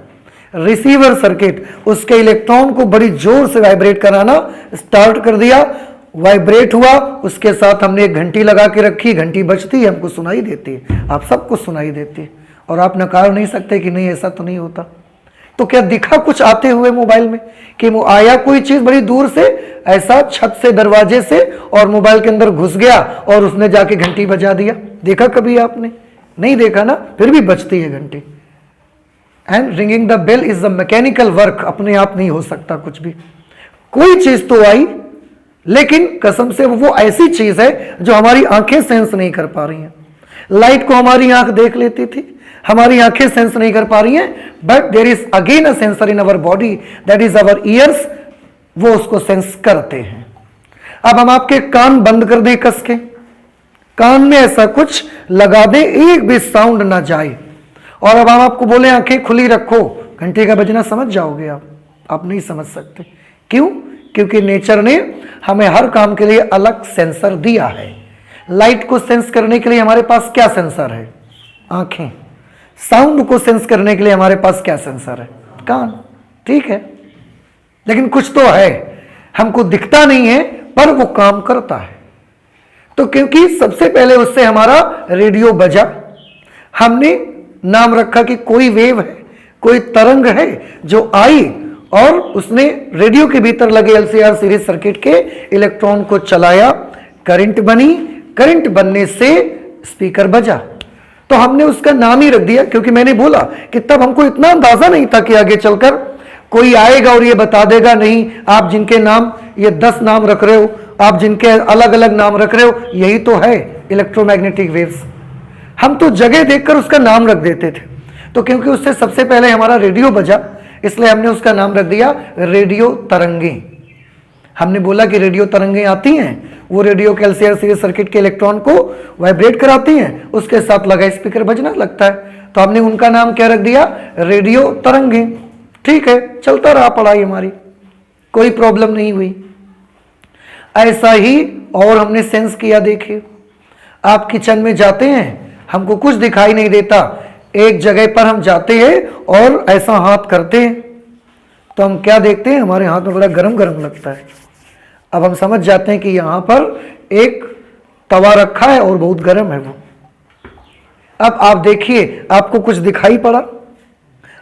रिसीवर सर्किट, उसके इलेक्ट्रॉन को बड़ी जोर से वाइब्रेट कराना स्टार्ट कर दिया। वाइब्रेट हुआ, उसके साथ हमने एक घंटी लगा के रखी, घंटी बजती है, हमको सुनाई देती है, आप सबको सुनाई देती है, और आप नकार नहीं सकते कि नहीं ऐसा तो नहीं होता। तो क्या दिखा कुछ आते हुए मोबाइल में कि वो आया कोई चीज बड़ी दूर से, ऐसा छत से, दरवाजे से, और मोबाइल के अंदर घुस गया और उसने जाके घंटी बजा दिया? देखा कभी आपने? नहीं देखा ना, फिर भी बजती है घंटी। And ringing the bell is the mechanical work, अपने आप नहीं हो सकता कुछ भी। कोई चीज तो आई, लेकिन कसम से वो ऐसी चीज है जो हमारी आंखें सेंस नहीं कर पा रही हैं। लाइट को हमारी आंख देख लेती थी, हमारी आंखें सेंस नहीं कर पा रही हैं, but there is again a sensor in our body, that is our ears, वो उसको सेंस करते हैं। अब हम आपके कान बंद कर दें कस के, कान में ऐसा कुछ लगा दें, एक भी साउंड ना जाए, और अब हम आपको बोले आंखें खुली रखो, घंटे का बजना समझ जाओगे आप नहीं समझ सकते। क्यों? क्योंकि नेचर ने हमें हर काम के लिए अलग सेंसर दिया है। लाइट को सेंस करने के लिए हमारे पास क्या सेंसर है? आंखें। साउंड को सेंस करने के लिए हमारे पास क्या सेंसर है? कान। ठीक है, लेकिन कुछ तो है, हमको दिखता नहीं है पर वो काम करता है। तो क्योंकि सबसे पहले उससे हमारा रेडियो बजा, हमने नाम रखा कि कोई वेव है, कोई तरंग है जो आई, और उसने रेडियो के भीतर लगे LCR सीरीज सर्किट के इलेक्ट्रॉन को चलाया, करंट बनी, करंट बनने से स्पीकर बजा। तो हमने उसका नाम ही रख दिया, क्योंकि मैंने बोला कि तब हमको इतना अंदाजा नहीं था कि आगे चलकर कोई आएगा और ये बता देगा, नहीं आप जिनके नाम ये 10 नाम रख रहे हो, आप जिनके अलग अलग नाम रख रहे हो, यही तो है इलेक्ट्रोमैग्नेटिक वेव्स। हम तो जगह देखकर उसका नाम रख देते थे। तो क्योंकि उससे सबसे पहले हमारा रेडियो बजा, इसलिए हमने उसका नाम रख दिया रेडियो तरंगे। हमने बोला कि रेडियो तरंगे आती हैं, वो रेडियो के LCR सीरीज सर्किट के इलेक्ट्रॉन को वाइब्रेट कराती हैं, उसके साथ लगा स्पीकर बजना लगता है, तो हमने उनका नाम क्या रख दिया? रेडियो तरंगे। ठीक है, चलता रहा पढ़ाई हमारी, कोई प्रॉब्लम नहीं हुई। ऐसा ही और हमने सेंस किया। देखिए, आप किचन में जाते हैं, हमको कुछ दिखाई नहीं देता, एक जगह पर हम जाते हैं और ऐसा हाथ करते हैं, तो हम क्या देखते हैं? हमारे हाथ में बड़ा गरम गरम लगता है। अब हम समझ जाते हैं कि यहां पर एक तवा रखा है और बहुत गर्म है वो। अब आप देखिए, आपको कुछ दिखाई पड़ा,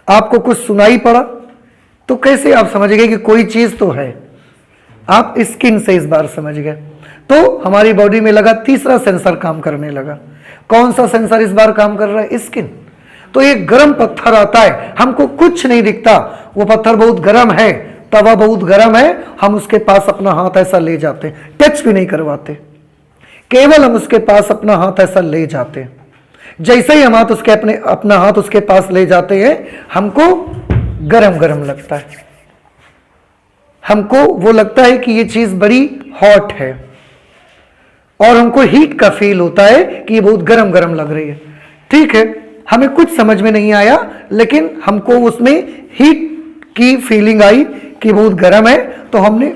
आपको कुछ सुनाई पड़ा, तो कैसे आप समझ गए कि कोई चीज तो है? आप स्किन से इस बार समझ गए। तो हमारी बॉडी में लगा तीसरा सेंसर काम करने लगा। कौन सा सेंसर इस बार काम कर रहा है? स्किन। तो एक गर्म पत्थर आता है, हमको कुछ नहीं दिखता, वो पत्थर बहुत गर्म है, तवा बहुत गर्म है, हम उसके पास अपना हाथ ऐसा ले जाते हैं, टच भी नहीं करवाते, केवल हम उसके पास अपना हाथ ऐसा ले जाते हैं। जैसे ही हम हाथ उसके अपना हाथ उसके पास ले जाते हैं, हमको गरम गरम लगता है, हमको वो लगता है कि ये चीज बड़ी हॉट है, और हमको हीट का फील होता है कि ये बहुत गरम गरम लग रही है। ठीक है, हमें कुछ समझ में नहीं आया, लेकिन हमको उसमें हीट की फीलिंग आई कि बहुत गर्म है, तो हमने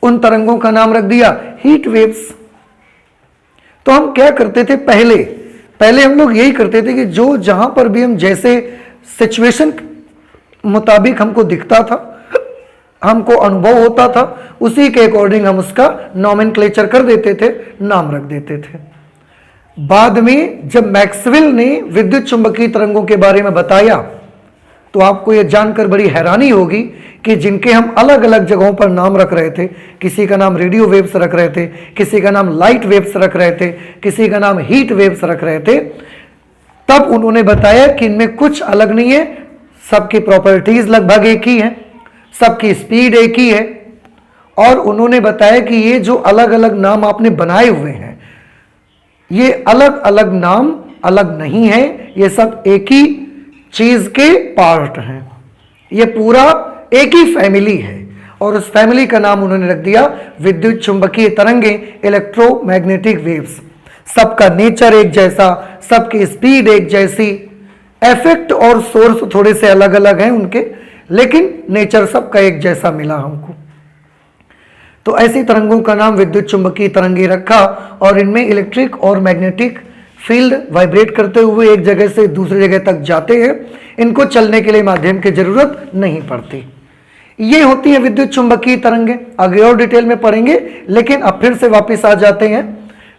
उन तरंगों का नाम रख दिया हीट वेव्स। तो हम क्या करते थे? पहले हम लोग यही करते थे कि जो जहां पर भी हम जैसे सिचुएशन मुताबिक हमको दिखता था, हमको अनुभव होता था, उसी के अकॉर्डिंग हम उसका नॉमेनक्लेचर कर देते थे, नाम रख देते थे। बाद में जब मैक्सवेल ने विद्युत चुंबकीय तरंगों के बारे में बताया, तो आपको यह जानकर बड़ी हैरानी होगी कि जिनके हम अलग अलग जगहों पर नाम रख रहे थे, किसी का नाम रेडियो वेव्स रख रहे थे, किसी का नाम लाइट वेव्स रख रहे थे, किसी का नाम हीट वेव्स रख रहे थे, तब उन्होंने बताया कि इनमें कुछ अलग नहीं है, सबकी प्रॉपर्टीज लगभग एक ही है। सबकी स्पीड एक ही है। और उन्होंने बताया कि ये जो अलग अलग नाम आपने बनाए हुए हैं, ये अलग अलग नाम अलग नहीं है, ये सब एक ही चीज के पार्ट हैं, ये पूरा एक ही फैमिली है। और उस फैमिली का नाम उन्होंने रख दिया विद्युत चुंबकीय तरंगे, इलेक्ट्रोमैग्नेटिक वेव्स। सबका नेचर एक जैसा, सबकी स्पीड एक जैसी, इफेक्ट और सोर्स थोड़े से अलग अलग हैं उनके, लेकिन नेचर सबका एक जैसा मिला हमको। तो ऐसी तरंगों का नाम विद्युत चुंबकीय तरंगे रखा। और इनमें इलेक्ट्रिक और मैग्नेटिक फील्ड वाइब्रेट करते हुए एक जगह से दूसरी जगह तक जाते हैं। इनको चलने के लिए माध्यम की जरूरत नहीं पड़ती। ये होती है विद्युत चुंबकीय तरंगे। आगे और डिटेल में पढ़ेंगे, लेकिन अब फिर से वापस आ जाते हैं।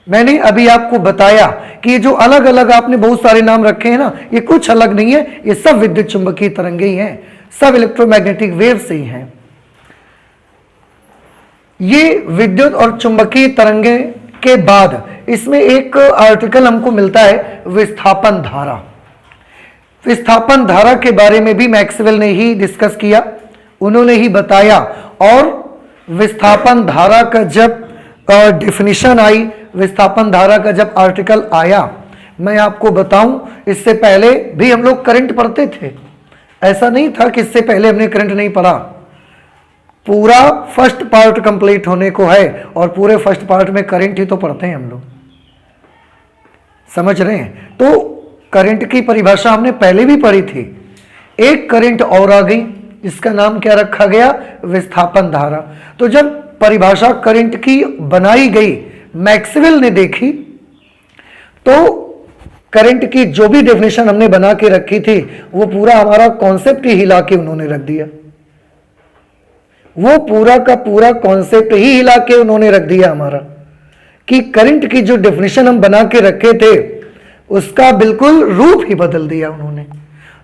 मैंने अभी आपको बताया कि जो अलग अलग आपने बहुत सारे नाम रखे हैं ना, ये कुछ अलग नहीं है, ये सब विद्युत चुंबकीय तरंगे ही हैं, सब इलेक्ट्रोमैग्नेटिक वेव से ही हैं। ये विद्युत और चुंबकीय तरंगे के बाद इसमें एक आर्टिकल हमको मिलता है विस्थापन धारा। विस्थापन धारा के बारे में भी मैक्सवेल ने ही डिस्कस किया, उन्होंने ही बताया। और विस्थापन धारा का जब डेफिनेशन आई, विस्थापन धारा का जब आर्टिकल आया, मैं आपको बताऊं, इससे पहले भी हम लोग करंट पढ़ते थे। ऐसा नहीं था कि इससे पहले हमने करंट नहीं पढ़ा। पूरा फर्स्ट पार्ट कंप्लीट होने को है और पूरे फर्स्ट पार्ट में करंट ही तो पढ़ते हैं हम लोग, समझ रहे हैं। तो करंट की परिभाषा हमने पहले भी पढ़ी थी। एक करंट और आ गई, इसका नाम क्या रखा गया, विस्थापन धारा। तो जब परिभाषा करंट की बनाई गई, मैक्सवेल ने देखी, तो करंट की जो भी डेफिनेशन हमने बना के रखी थी, वो पूरा हमारा कॉन्सेप्ट ही हिला के उन्होंने रख दिया। वो पूरा का पूरा कॉन्सेप्ट ही हिला के उन्होंने रख दिया हमारा, कि करंट की जो डेफिनेशन हम बना के रखे थे, उसका बिल्कुल रूप ही बदल दिया उन्होंने।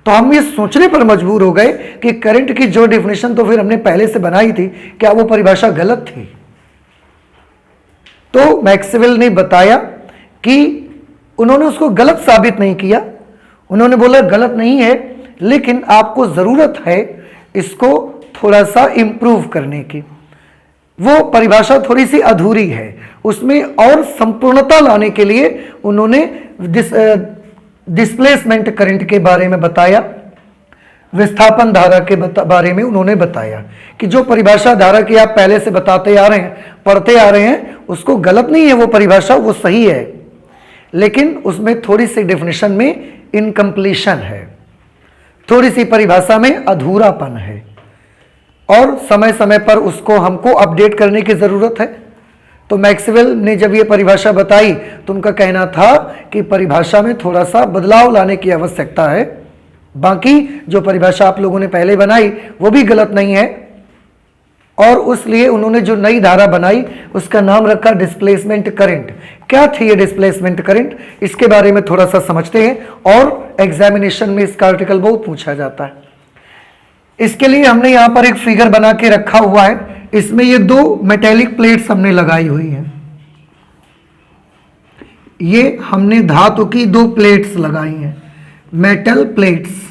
तो हम ये सोचने पर मजबूर हो गए कि करंट की जो डेफिनेशन तो फिर हमने पहले से बनाई थी, क्या वो परिभाषा गलत थी। तो मैक्सवेल ने बताया कि उन्होंने उसको गलत साबित नहीं किया। उन्होंने बोला गलत नहीं है, लेकिन आपको जरूरत है इसको थोड़ा सा इंप्रूव करने की। वो परिभाषा थोड़ी सी अधूरी है, उसमें और संपूर्णता लाने के लिए उन्होंने डिस्प्लेसमेंट करंट के बारे में बताया, विस्थापन धारा के बारे में उन्होंने बताया कि जो परिभाषा धारा की आप पहले से बताते आ रहे हैं, पढ़ते आ रहे हैं, उसको गलत नहीं है वो परिभाषा, वो सही है, लेकिन उसमें थोड़ी सी डेफिनेशन में इनकम्प्लीशन है, थोड़ी सी परिभाषा में अधूरापन है, और समय समय पर उसको हमको अपडेट करने की जरूरत है। तो मैक्सवेल ने जब ये परिभाषा बताई, तो उनका कहना था कि परिभाषा में थोड़ा सा बदलाव लाने की आवश्यकता है। बाकी जो परिभाषा आप लोगों ने पहले बनाई वो भी गलत नहीं है, और उसलिए उन्होंने जो नई धारा बनाई उसका नाम रखा डिस्प्लेसमेंट करंट। क्या थी ये डिस्प्लेसमेंट करंट, इसके बारे में थोड़ा सा समझते हैं, और एग्जामिनेशन में इसका आर्टिकल बहुत पूछा जाता है। इसके लिए हमने यहां पर एक फिगर बना के रखा हुआ है। इसमें ये दो मेटेलिक प्लेट्स हमने लगाई हुई हैं। ये हमने धातु की दो प्लेट्स लगाई हैं, मेटल प्लेट्स।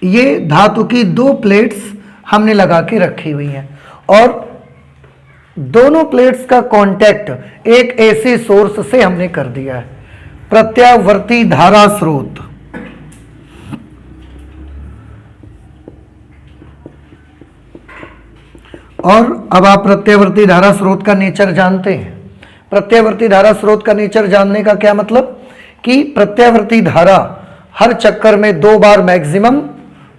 ये धातु की दो प्लेट्स हमने लगा के रखी हुई हैं, और दोनों प्लेट्स का कांटेक्ट एक ऐसे सोर्स से हमने कर दिया है, प्रत्यावर्ती धारा स्रोत। और अब आप प्रत्यावर्ती धारा स्रोत का नेचर जानते हैं। प्रत्यावर्ती धारा स्रोत का नेचर जानने का क्या मतलब, कि प्रत्यावर्ती धारा हर चक्कर में 2 बार मैक्सिमम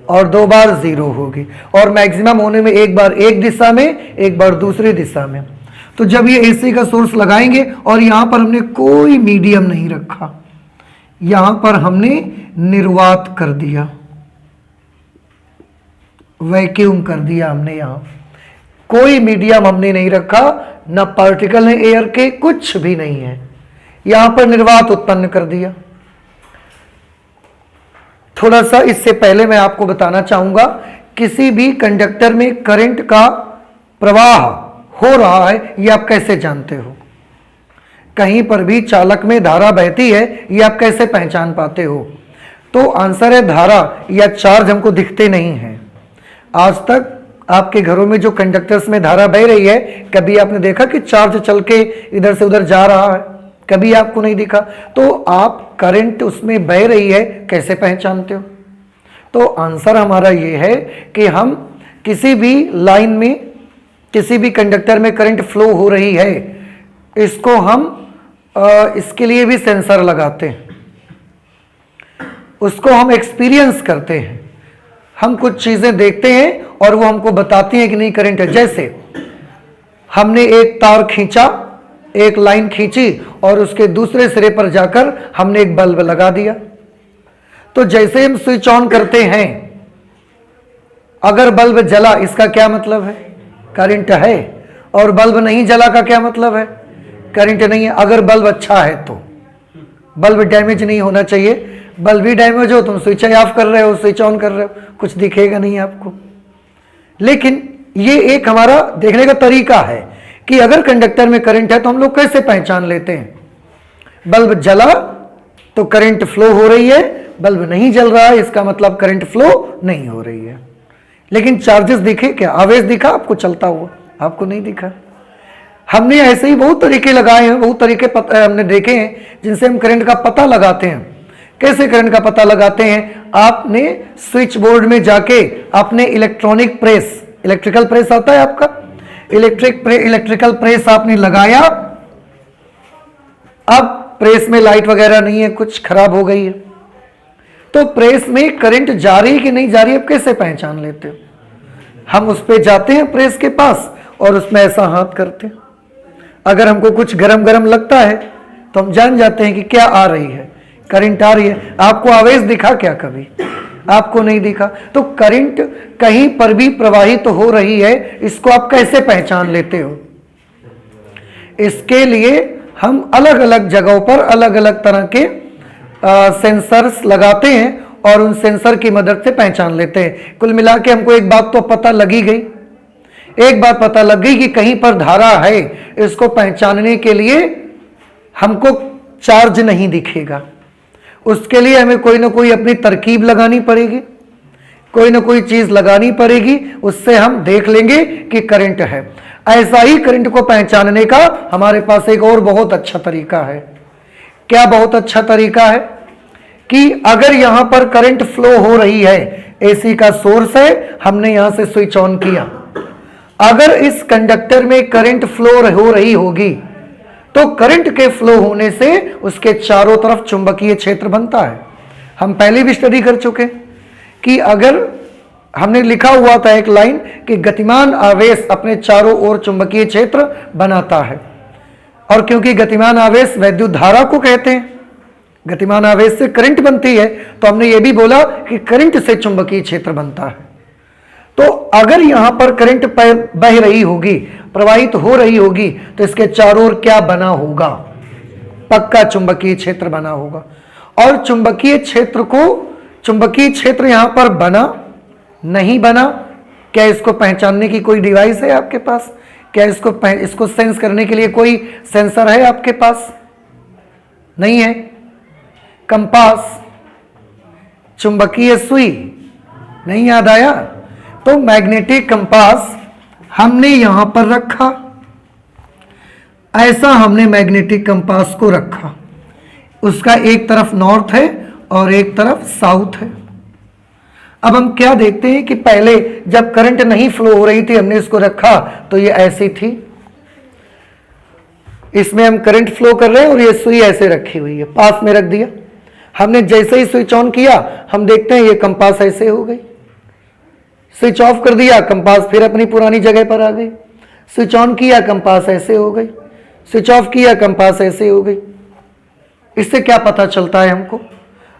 और 2 बार जीरो होगी, और मैक्सिमम होने में एक बार एक दिशा में, एक बार दूसरी दिशा में। तो जब ये एसी का सोर्स लगाएंगे, और यहां पर हमने कोई मीडियम नहीं रखा, यहां पर हमने निर्वात कर दिया, वैक्यूम कर दिया हमने, यहां कोई मीडियम हमने नहीं रखा, ना पार्टिकल है एयर के, कुछ भी नहीं है, यहां पर निर्वात उत्पन्न कर दिया। थोड़ा सा इससे पहले मैं आपको बताना चाहूंगा, किसी भी कंडक्टर में करंट का प्रवाह हो रहा है, ये आप कैसे जानते हो। कहीं पर भी चालक में धारा बहती है, ये आप कैसे पहचान पाते हो। तो आंसर है धारा या चार्ज हमको दिखते नहीं है। आज तक आपके घरों में जो कंडक्टर्स में धारा बह रही है, कभी आपने देखा कि चार्ज चल के इधर से उधर जा रहा है? कभी आपको नहीं दिखा। तो आप करंट उसमें बह रही है कैसे पहचानते हो? तो आंसर हमारा ये है कि हम किसी भी लाइन में, किसी भी कंडक्टर में करंट फ्लो हो रही है, इसको हम इसके लिए भी सेंसर लगाते हैं, उसको हम एक्सपीरियंस करते हैं। हम कुछ चीजें देखते हैं और वो हमको बताती हैं कि नहीं करंट है। जैसे हमने एक तार खींचा, एक लाइन खींची और उसके दूसरे सिरे पर जाकर हमने एक बल्ब लगा दिया। तो जैसे हम स्विच ऑन करते हैं, अगर बल्ब जला, इसका क्या मतलब है? करंट है। और बल्ब नहीं जला का क्या मतलब है? करंट नहीं है। अगर बल्ब अच्छा है तो बल्ब डैमेज नहीं होना चाहिए। बल्ब भी डैमेज हो, तुम स्विच ऑफ कर रहे हो, स्विच ऑन कर रहे हो, कुछ दिखेगा नहीं आपको। लेकिन ये एक हमारा देखने का तरीका है कि अगर कंडक्टर में करंट है तो हम लोग कैसे पहचान लेते हैं? बल्ब जला तो करंट फ्लो हो रही है, बल्ब नहीं जल रहा है इसका मतलब करंट फ्लो नहीं हो रही है। लेकिन चार्जेस दिखे क्या? आवेश दिखा आपको चलता हुआ? आपको नहीं दिखा। हमने ऐसे ही बहुत तरीके लगाए हैं, बहुत तरीके हमने देखे हैं जिनसे हम करंट का पता लगाते हैं। कैसे करंट का पता लगाते हैं? आपने स्विच बोर्ड में जाके अपने इलेक्ट्रॉनिक प्रेस, इलेक्ट्रिकल प्रेस आता है आपका, इलेक्ट्रिकल प्रेस आपने लगाया। अब प्रेस में लाइट वगैरह नहीं है, कुछ खराब हो गई है, तो प्रेस में करंट जा रही है कि नहीं जा रही है, आप कैसे पहचान लेते हो? हम उस पे जाते हैं प्रेस के पास और उसमें ऐसा हाथ करते हैं। अगर हमको कुछ गरम गरम लगता है तो हम जान जाते हैं कि क्या आ रही है, करंट आ रही है। आपको आवेश दिखा क्या कभी? आपको नहीं दिखा। तो करंट कहीं पर भी प्रवाहित हो रही है, इसको आप कैसे पहचान लेते हो? इसके लिए हम अलग अलग जगहों पर अलग अलग तरह के सेंसर्स लगाते हैं और उन सेंसर की मदद से पहचान लेते हैं। कुल मिला के हमको एक बात तो पता लगी गई, एक बात पता लग गई कि कहीं पर धारा है। इसको पहचानने के लिए हमको चार्ज नहीं दिखेगा, उसके लिए हमें कोई ना कोई अपनी तरकीब लगानी पड़ेगी, कोई ना कोई चीज लगानी पड़ेगी, उससे हम देख लेंगे कि करंट है। ऐसा ही करंट को पहचानने का हमारे पास एक और बहुत अच्छा तरीका है। क्या बहुत अच्छा तरीका है? कि अगर यहां पर करंट फ्लो हो रही है, एसी का सोर्स है, हमने यहां से स्विच ऑन किया, अगर इस कंडक्टर में करंट फ्लो हो रही होगी तो करंट के फ्लो होने से उसके चारों तरफ चुंबकीय क्षेत्र बनता है। हम पहले भी स्टडी कर चुके कि अगर हमने लिखा हुआ था एक लाइन कि गतिमान आवेश अपने चारों ओर चुंबकीय क्षेत्र बनाता है, और क्योंकि गतिमान आवेश विद्युत धारा को कहते हैं, गतिमान आवेश से करंट बनती है, तो हमने ये भी बोला कि करंट से चुंबकीय क्षेत्र बनता है। तो अगर यहां पर करंट बह रही होगी, प्रवाहित हो रही होगी, तो इसके चारों ओर क्या बना होगा? पक्का चुंबकीय क्षेत्र बना होगा। और चुंबकीय क्षेत्र को, चुंबकीय क्षेत्र यहां पर बना नहीं बना, क्या इसको पहचानने की कोई डिवाइस है आपके पास? क्या इसको सेंस करने के लिए कोई सेंसर है आपके पास? नहीं है। कंपास, चुंबकीय सुई, नहीं याद आया? तो मैग्नेटिक कंपास हमने यहां पर रखा, ऐसा हमने मैग्नेटिक कंपास को रखा। उसका एक तरफ नॉर्थ है और एक तरफ साउथ है। अब हम क्या देखते हैं कि पहले जब करंट नहीं फ्लो हो रही थी, हमने इसको रखा तो ये ऐसी थी, इसमें हम करंट फ्लो कर रहे हैं और ये सुई ऐसे रखी हुई है, पास में रख दिया। हमने जैसे ही स्विच ऑन किया, हम देखते हैं ये कंपास ऐसे हो गई। स्विच ऑफ कर दिया, कंपास फिर अपनी पुरानी जगह पर आ गई। स्विच ऑन किया, कंपास ऐसे हो गई। स्विच ऑफ किया, कंपास ऐसे हो गई। इससे क्या पता चलता है हमको?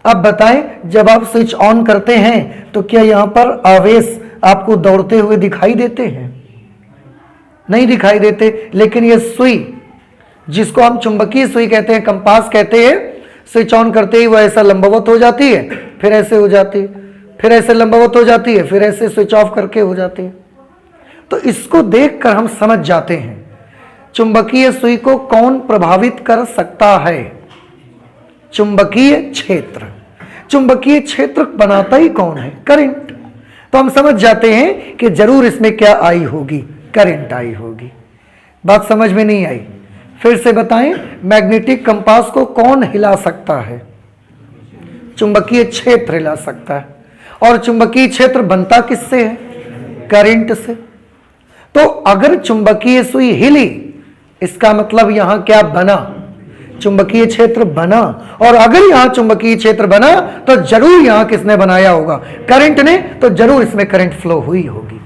अब बताएं, जब आप स्विच ऑन करते हैं तो क्या यहां पर आवेश आपको दौड़ते हुए दिखाई देते हैं? नहीं दिखाई देते। लेकिन ये सुई, जिसको हम चुंबकीय सुई कहते हैं, कंपास कहते हैं, स्विच ऑन करते ही वो ऐसा लंबवत हो जाती है, फिर ऐसे हो जाती है, फिर ऐसे लंबवत हो जाती है, फिर ऐसे स्विच ऑफ करके हो जाती है। तो इसको देखकर हम समझ जाते हैं चुंबकीय सुई को कौन प्रभावित कर सकता है? चुंबकीय क्षेत्र। चुंबकीय क्षेत्र बनाता ही कौन है? करंट। तो हम समझ जाते हैं कि जरूर इसमें क्या आई होगी? करंट आई होगी। बात समझ में नहीं आई? फिर से बताएं, मैग्नेटिक कंपास को कौन हिला सकता है? चुंबकीय क्षेत्र हिला सकता है। और चुंबकीय क्षेत्र बनता किससे है? करंट से। तो अगर चुंबकीय सुई हिली, इसका मतलब यहां क्या बना? चुंबकीय क्षेत्र बना। और अगर यहां चुंबकीय क्षेत्र बना तो जरूर यहां किसने बनाया होगा? करंट ने। तो जरूर इसमें करंट फ्लो हुई होगी।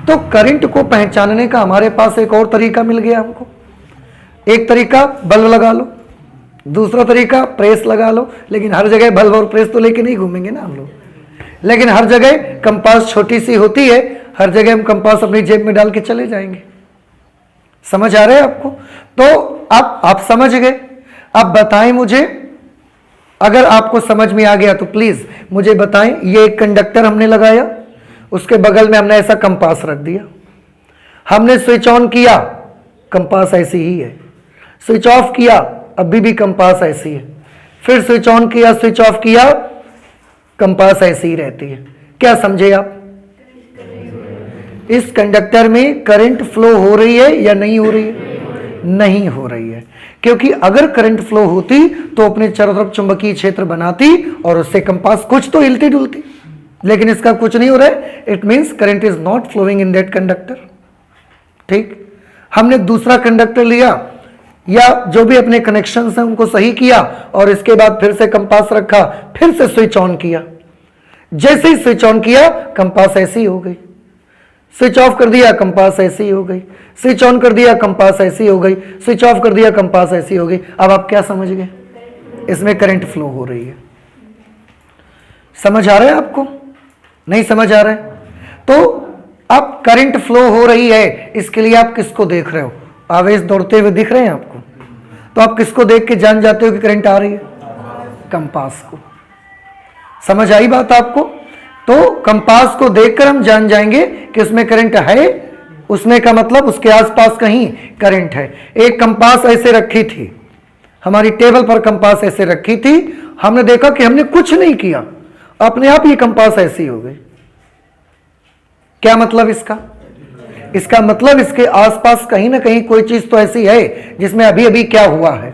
तो करंट को पहचानने का हमारे पास एक और तरीका मिल गया हमको। एक तरीका बल्ब लगा लो, दूसरा तरीका प्रेस लगा लो। लेकिन हर जगह बल्ब और प्रेस तो लेके नहीं घूमेंगे ना हम लोग। लेकिन हर जगह कंपास छोटी सी होती है, हर जगह हम कंपास अपनी जेब में डाल के चले जाएंगे। समझ आ रहा है आपको? तो अब आप समझ गए। अब बताएं मुझे, अगर आपको समझ में आ गया तो प्लीज मुझे बताएं। ये एक कंडक्टर हमने लगाया, उसके बगल में हमने ऐसा कंपास रख दिया, हमने स्विच ऑन किया, कंपास ऐसी ही है। स्विच ऑफ किया, अभी भी कंपास ऐसी है। फिर स्विच ऑन किया, स्विच ऑफ किया, कंपास ऐसी ही रहती है। क्या समझे आप? इस कंडक्टर में करंट फ्लो हो रही है या नहीं हो रही है? नहीं हो रही है। क्योंकि अगर करंट फ्लो होती तो अपने चारों तरफ चुंबकीय क्षेत्र बनाती और उससे कंपास कुछ तो हिलती डुलती। लेकिन इसका कुछ नहीं हो रहा है। It means current is not flowing in that conductor. ठीक। हमने दूसरा कंडक्टर लिया या जो भी अपने कनेक्शन हैं उनको सही किया और इसके बाद फिर से कंपास रखा, फिर से स्विच ऑन किया। जैसे ही स्विच ऑन किया, कंपास ऐसी हो गई। स्विच ऑफ कर दिया, कंपास ऐसी हो गई। स्विच ऑन कर दिया, कंपास ऐसी हो गई। स्विच ऑफ कर दिया, कंपास ऐसी हो गई। अब आप क्या समझ गए? इसमें करंट फ्लो हो रही है। समझ आ रहा है आपको? नहीं समझ आ रहा है? तो अब करंट फ्लो हो रही है, इसके लिए आप किसको देख रहे हो? आवेश दौड़ते हुए दिख रहे हैं आपको? तो आप किसको देख के जान जाते हो कि करंट आ रही है? कंपास को। समझ आई बात आपको? तो कंपास को देखकर हम जान जाएंगे कि उसमें करंट है। उसमें का मतलब उसके आसपास कहीं करंट है। एक कंपास ऐसे रखी थी, हमारी टेबल पर कंपास ऐसे रखी थी, हमने देखा कि हमने कुछ नहीं किया, अपने आप ये कंपास ऐसी हो गई। क्या मतलब इसका? इसका मतलब इसके आसपास कहीं ना कहीं कोई चीज तो ऐसी है जिसमें अभी अभी क्या हुआ है?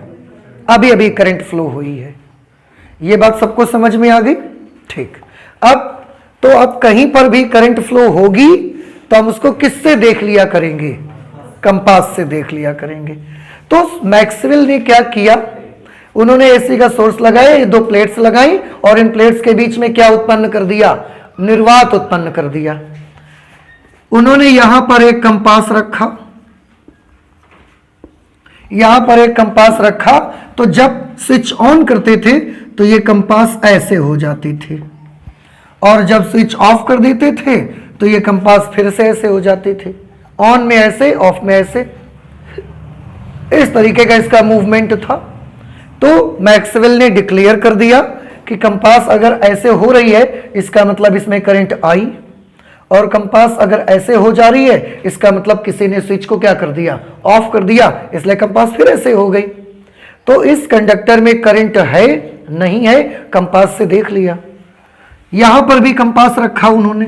अभी अभी करंट फ्लो हुई है। ये बात सबको समझ में आ गई? ठीक। अब कहीं पर भी करंट फ्लो होगी तो हम उसको किससे देख लिया करेंगे? कंपास से देख लिया करेंगे। तो मैक्सवेल ने क्या किया? उन्होंने एसी का सोर्स लगाया, ये दो प्लेट्स लगाई और इन प्लेट्स के बीच में क्या उत्पन्न कर दिया? निर्वात उत्पन्न कर दिया। उन्होंने यहां पर एक कंपास रखा, यहां पर एक कंपास रखा, तो जब स्विच ऑन करते थे तो ये कंपास ऐसे हो जाती थी और जब स्विच ऑफ कर देते थे तो ये कंपास फिर से ऐसे हो जाती थी। ऑन में ऐसे, ऑफ में ऐसे, इस तरीके का इसका मूवमेंट था। तो मैक्सवेल ने डिक्लेयर कर दिया कि कंपास अगर ऐसे हो रही है इसका मतलब इसमें करंट आई, और कंपास अगर ऐसे हो जा रही है इसका मतलब किसी ने स्विच को क्या कर दिया? ऑफ कर दिया, इसलिए कंपास फिर ऐसे हो गई। तो इस कंडक्टर में करंट है नहीं है, कंपास से देख लिया। यहां पर भी कंपास रखा उन्होंने,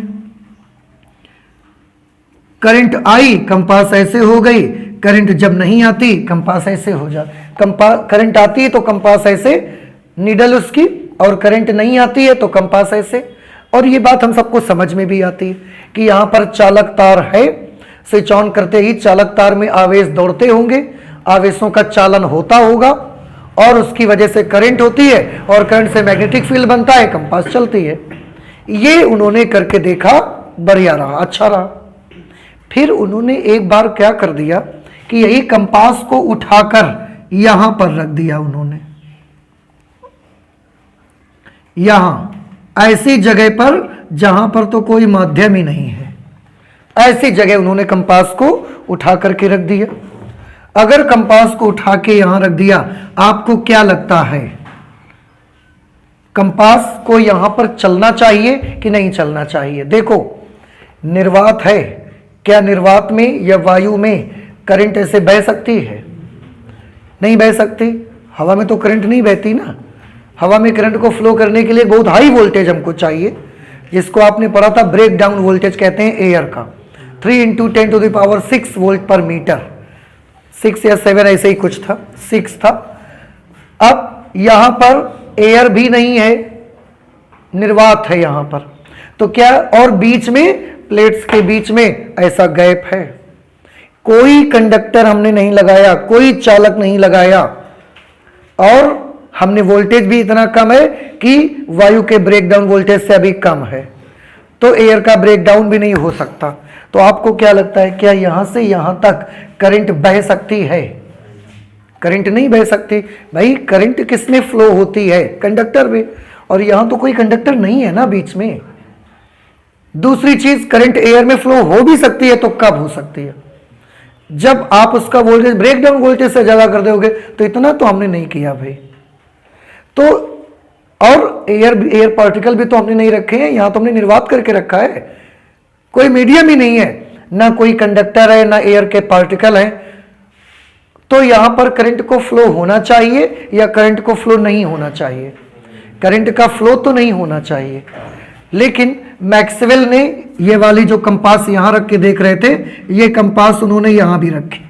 करंट आई, कंपास ऐसे हो गई। करंट जब नहीं आती कंपास ऐसे हो जाता। करंट आती है तो कंपास ऐसे, नीडल उसकी, और करंट नहीं आती है तो कंपास ऐसे। और ये बात हम सबको समझ में भी आती है कि यहां पर चालक तार है, स्विच ऑन करते ही चालक तार में आवेश दौड़ते होंगे, आवेशों का चालन होता होगा और उसकी वजह से करंट होती है और करंट से मैग्नेटिक फील्ड बनता है, कंपास चलती है। ये उन्होंने करके देखा, बढ़िया रहा, अच्छा रहा। फिर उन्होंने एक बार क्या कर दिया कि यही कंपास को उठाकर यहां पर रख दिया उन्होंने, यहां ऐसी जगह पर जहां पर तो कोई माध्यम ही नहीं है, ऐसी जगह उन्होंने कंपास को उठा करके रख दिया। अगर कंपास को उठा के यहां रख दिया, आपको क्या लगता है कंपास को यहां पर चलना चाहिए कि नहीं चलना चाहिए? देखो निर्वात है, क्या निर्वात में या वायु में करंट ऐसे बह सकती है? नहीं बह सकती। हवा में तो करंट नहीं बहती ना, हवा में करंट को फ्लो करने के लिए बहुत हाई वोल्टेज हमको चाहिए, जिसको आपने पढ़ा था ब्रेक डाउन वोल्टेज कहते हैं एयर का, 3 × 10⁶ वोल्ट पर मीटर, 6 या 7 ऐसे ही कुछ था, 6 था। अब यहां पर एयर भी नहीं है, निर्वात है यहां पर, तो क्या, और बीच में प्लेट्स के बीच में ऐसा गैप है, कोई कंडक्टर हमने नहीं लगाया, कोई चालक नहीं लगाया, और हमने वोल्टेज भी इतना कम है कि वायु के ब्रेकडाउन वोल्टेज से अभी कम है, तो एयर का ब्रेकडाउन भी नहीं हो सकता। तो आपको क्या लगता है, क्या यहां से यहां तक करंट बह सकती है? करंट नहीं बह सकती भाई, करंट किस में फ्लो होती है? कंडक्टर में, और यहां तो कोई कंडक्टर नहीं है ना बीच में। दूसरी चीज, करंट एयर में फ्लो हो भी सकती है, तो कब हो सकती है? जब आप उसका वोल्टेज ब्रेकडाउन वोल्टेज से ज्यादा कर दोगे, तो इतना तो हमने नहीं किया भाई। तो और एयर पार्टिकल भी तो हमने नहीं रखे हैं, यहां तो हमने निर्वात करके रखा है, कोई मीडियम ही नहीं है, ना कोई कंडक्टर है, ना एयर के पार्टिकल है। तो यहां पर करंट को फ्लो होना चाहिए या करंट को फ्लो नहीं होना चाहिए? करंट का फ्लो तो नहीं होना चाहिए। लेकिन मैक्सवेल ने ये वाली जो कंपास यहां रख के देख रहे थे, ये कंपास उन्होंने यहां भी रखी।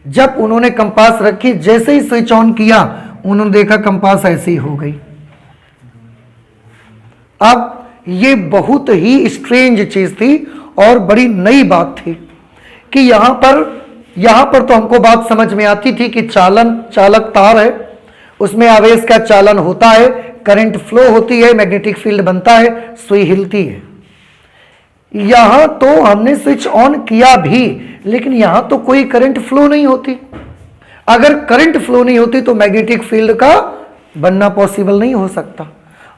जब उन्होंने कंपास रखी, जैसे ही स्विच ऑन किया, उन्होंने देखा कंपास ऐसी हो गई। अब ये बहुत ही स्ट्रेंज चीज थी और बड़ी नई बात थी कि यहां पर तो हमको बात समझ में आती थी कि चालक तार है, उसमें आवेश का चालन होता है, करंट फ्लो होती है, मैग्नेटिक फील्ड बनता है, सुई हिलती है। यहां तो हमने स्विच ऑन किया भी, लेकिन यहां तो कोई करंट फ्लो नहीं होती। अगर करंट फ्लो नहीं होती तो मैग्नेटिक फील्ड का बनना पॉसिबल नहीं हो सकता,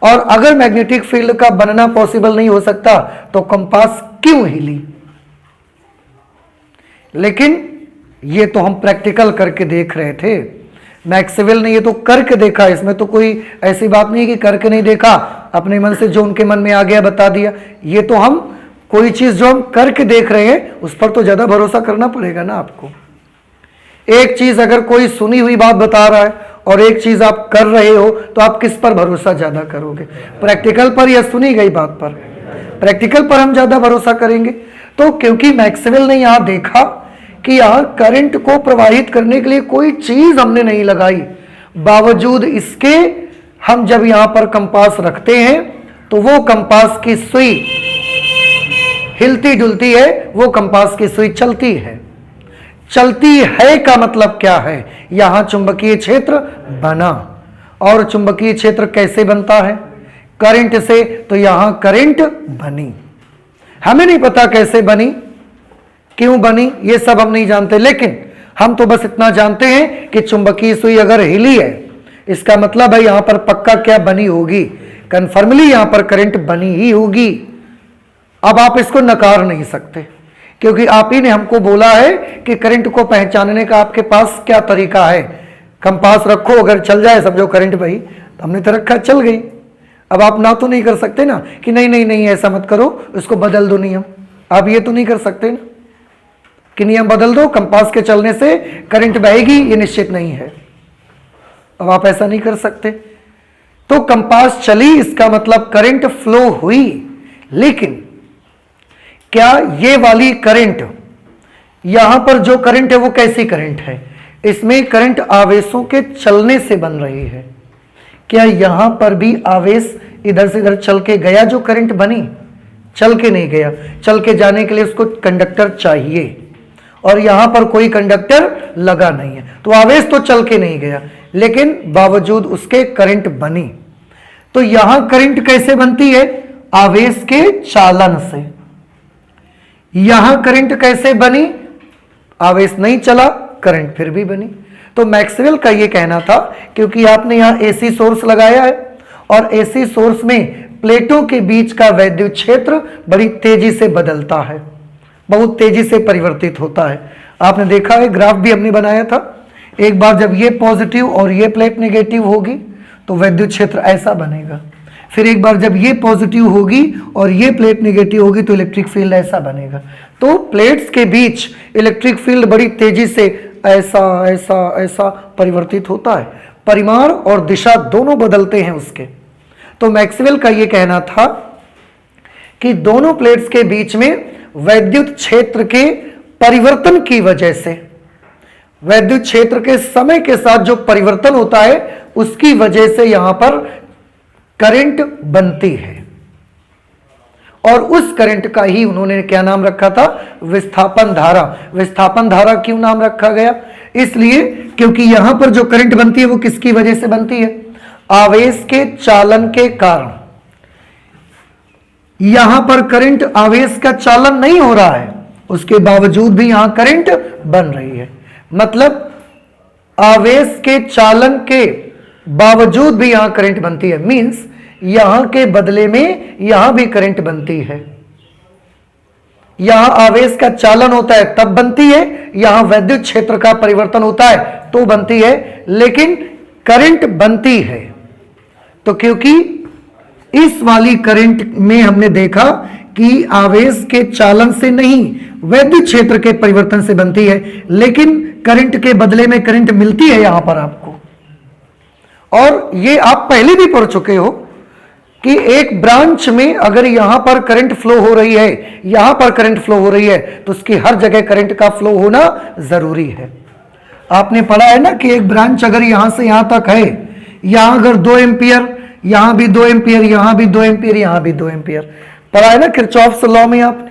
और अगर मैग्नेटिक फील्ड का बनना पॉसिबल नहीं हो सकता तो कंपास क्यों हिली? लेकिन ये तो हम प्रैक्टिकल करके देख रहे थे, मैक्सवेल ने ये तो करके देखा, इसमें तो कोई ऐसी बात नहीं है कि करके नहीं देखा, अपने मन से जो उनके मन में आ गया बता दिया। ये तो हम कोई चीज जो हम करके देख रहे हैं उस पर तो ज्यादा भरोसा करना पड़ेगा ना आपको। एक चीज अगर कोई सुनी हुई बात बता रहा है और एक चीज आप कर रहे हो, तो आप किस पर भरोसा ज्यादा करोगे? प्रैक्टिकल पर या सुनी गई बात पर? प्रैक्टिकल पर हम ज्यादा भरोसा करेंगे। तो क्योंकि मैक्सवेल ने यहां देखा कि यहां करंट को प्रवाहित करने के लिए कोई चीज हमने नहीं लगाई, बावजूद इसके हम जब यहां पर कंपास रखते हैं तो वो कंपास की सुई हिलती डुलती है, वो कंपास की सुई चलती है। चलती है का मतलब क्या है? यहां चुंबकीय क्षेत्र बना, और चुंबकीय क्षेत्र कैसे बनता है? करंट से। तो यहां करंट बनी, हमें नहीं पता कैसे बनी, क्यों बनी, ये सब हम नहीं जानते, लेकिन हम तो बस इतना जानते हैं कि चुंबकीय सुई अगर हिली है, इसका मतलब है यहां पर पक्का क्या बनी होगी, कन्फर्मली यहां पर करंट बनी ही होगी। अब आप इसको नकार नहीं सकते, क्योंकि आप ही ने हमको बोला है कि करंट को पहचानने का आपके पास क्या तरीका है। कंपास रखो, अगर चल जाए समझो करंट भाई, तो हमने तो रखा, चल गई। अब आप ना तो नहीं कर सकते ना कि नहीं नहीं नहीं ऐसा मत करो, इसको बदल दो नियम। आप ये तो नहीं कर सकते ना कि नियम बदल दो, कंपास के चलने से करंट बहेगी, ये निश्चित नहीं है। अब आप ऐसा नहीं कर सकते। तो कंपास चली, इसका मतलब करंट फ्लो हुई। लेकिन क्या ये वाली करंट, यहां पर जो करंट है वो कैसी करंट है? इसमें करंट आवेशों के चलने से बन रही है। क्या यहां पर भी आवेश इधर से इधर चल के गया जो करंट बनी? चल के नहीं गया। चल के जाने के लिए उसको कंडक्टर चाहिए, और यहां पर कोई कंडक्टर लगा नहीं है, तो आवेश तो चल के नहीं गया, लेकिन बावजूद उसके करंट बनी। तो यहां करंट कैसे बनती है? आवेश के चालन से। यहां करंट कैसे बनी? आवेश नहीं चला, करंट फिर भी बनी। तो मैक्सवेल का यह कहना था, क्योंकि आपने यहां एसी सोर्स लगाया है, और एसी सोर्स में प्लेटों के बीच का वैद्युत क्षेत्र बड़ी तेजी से बदलता है, बहुत तेजी से परिवर्तित होता है। आपने देखा है, ग्राफ भी हमने बनाया था। एक बार जब ये पॉजिटिव और ये प्लेट नेगेटिव होगी तो वैद्युत क्षेत्र ऐसा बनेगा, फिर एक बार जब ये पॉजिटिव होगी और ये प्लेट नेगेटिव होगी तो इलेक्ट्रिक फील्ड ऐसा बनेगा। तो प्लेट्स के बीच इलेक्ट्रिक फील्ड बड़ी तेजी से ऐसा ऐसा ऐसा परिवर्तित होता है। परिमाण और दिशा दोनों बदलते हैं उसके। तो मैक्सवेल का यह कहना था कि दोनों प्लेट्स के बीच में वैद्युत क्षेत्र के परिवर्तन की वजह से, वैद्युत क्षेत्र के समय के साथ जो परिवर्तन होता है उसकी वजह से यहां पर करंट बनती है, और उस करंट का ही उन्होंने क्या नाम रखा था? विस्थापन धारा। विस्थापन धारा क्यों नाम रखा गया? इसलिए क्योंकि यहां पर जो करंट बनती है वो किसकी वजह से बनती है? आवेश के चालन के कारण। यहां पर करंट, आवेश का चालन नहीं हो रहा है, उसके बावजूद भी यहां करंट बन रही है। मतलब आवेश के चालन के बावजूद भी यहां करंट बनती है, मींस यहां के बदले में यहां भी करंट बनती है। यहां आवेश का चालन होता है तब बनती है, यहां वैद्युत क्षेत्र का परिवर्तन होता है तो बनती है, लेकिन करंट बनती है। तो क्योंकि इस वाली करंट में हमने देखा कि आवेश के चालन से नहीं, वैद्युत क्षेत्र के परिवर्तन से बनती है, लेकिन करंट के बदले में करंट मिलती है यहां पर आपको। और ये आप पहले भी पढ़ चुके हो कि एक ब्रांच में अगर यहां पर करंट फ्लो हो रही है, यहां पर करंट फ्लो हो रही है, तो उसकी हर जगह करंट का फ्लो होना जरूरी है। आपने पढ़ा है ना कि एक ब्रांच अगर यहां से यहां तक है, यहां अगर 2 एम्पियर, यहां भी 2 एम्पियर, यहां भी 2 एम्पियर, यहां भी 2 एम्पियर, पढ़ा है ना किरचॉफ्स लॉ में आपने।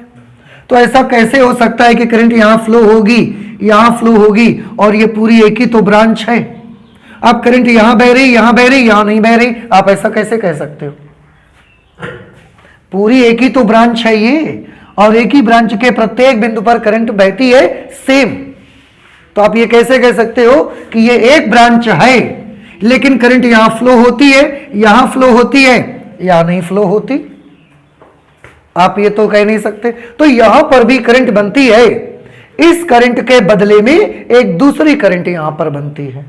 तो ऐसा कैसे हो सकता है कि करंट यहां फ्लो होगी, यहां फ्लो होगी, और ये पूरी एक ही तो ब्रांच है? आप करंट यहां बह रही, यहां बह रही, यहां नहीं बह रही, आप ऐसा कैसे कह सकते हो? पूरी एक ही तो ब्रांच है ये, और एक ही ब्रांच के प्रत्येक बिंदु पर करंट बहती है सेम। तो आप ये कैसे कह सकते हो कि ये एक ब्रांच है लेकिन करंट यहां फ्लो होती है, यहां फ्लो होती है, यहां नहीं फ्लो होती? आप ये तो कह नहीं सकते। तो यहां पर भी करंट बनती है, इस करंट के बदले में एक दूसरी करंट यहां पर बनती है।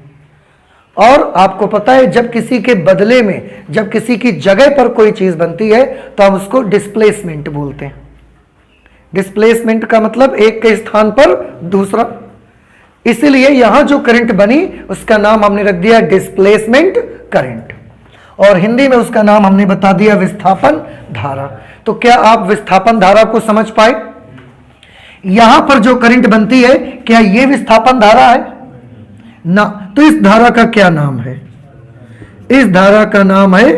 और आपको पता है जब किसी के बदले में, जब किसी की जगह पर कोई चीज बनती है तो हम उसको डिस्प्लेसमेंट बोलते हैं। डिस्प्लेसमेंट का मतलब एक के स्थान पर दूसरा। इसीलिए यहां जो करंट बनी उसका नाम हमने रख दिया डिस्प्लेसमेंट करंट, और हिंदी में उसका नाम हमने बता दिया विस्थापन धारा। तो क्या आप विस्थापन धारा को समझ पाए? यहां पर जो करंट बनती है क्या यह विस्थापन धारा है ना? तो इस धारा का क्या नाम है? इस धारा का नाम है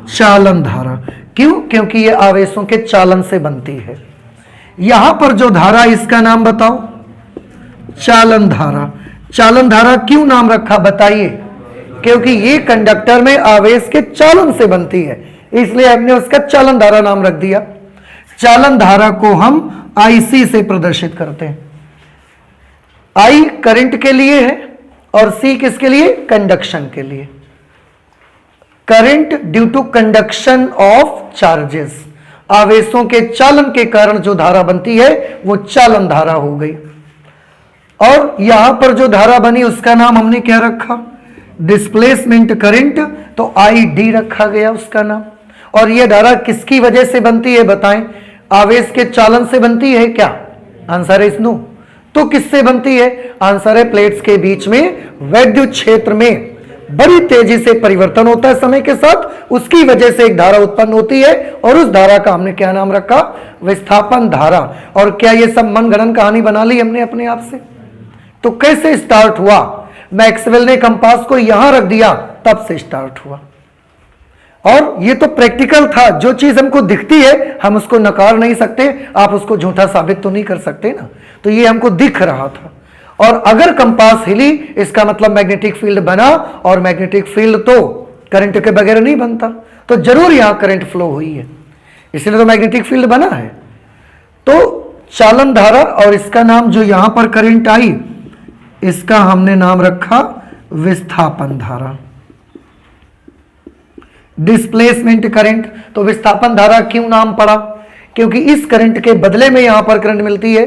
चालन धारा। क्यों? क्योंकि यह आवेशों के चालन से बनती है। यहां पर जो धारा, इसका नाम बताओ, चालन धारा। चालन धारा क्यों नाम रखा बताइए? क्योंकि ये कंडक्टर में आवेश के चालन से बनती है, इसलिए हमने उसका चालन धारा नाम रख दिया। चालन धारा को हम IC से प्रदर्शित करते हैं। I करंट के लिए है और C किसके लिए? कंडक्शन के लिए। Current due to conduction of charges, आवेशों के चालन के कारण जो धारा बनती है वो चालन धारा हो गई। और यहां पर जो धारा बनी उसका नाम हमने क्या रखा? डिस्प्लेसमेंट करंट, तो ID रखा गया उसका नाम। और यह धारा किसकी वजह से बनती है बताएं? आवेश के चालन से बनती है क्या? Answer is no. तो किससे बनती है? आंसर है प्लेट्स के बीच में वैद्युत क्षेत्र में बड़ी तेजी से परिवर्तन होता है समय के साथ, उसकी वजह से एक धारा उत्पन्न होती है, और उस धारा का हमने क्या नाम रखा? विस्थापन धारा। और क्या ये सब मनगढ़ंत कहानी बना ली हमने अपने आप से? तो कैसे स्टार्ट हुआ? मैक्सवेल ने कंपास को यहां रख दिया, तब से स्टार्ट हुआ। और ये तो प्रैक्टिकल था, जो चीज हमको दिखती है हम उसको नकार नहीं सकते, आप उसको झूठा साबित तो नहीं कर सकते ना। तो ये हमको दिख रहा था, और अगर कंपास हिली इसका मतलब मैग्नेटिक फील्ड बना, और मैग्नेटिक फील्ड तो करंट के बगैर नहीं बनता, तो जरूर यहां करंट फ्लो हुई है, इसलिए तो मैग्नेटिक फील्ड बना है। तो चालन धारा, और इसका नाम जो यहां पर करंट आई इसका हमने नाम रखा विस्थापन धारा, डिस्प्लेसमेंट करंट। तो विस्थापन धारा क्यों नाम पड़ा? क्योंकि इस करंट के बदले में यहां पर करंट मिलती है,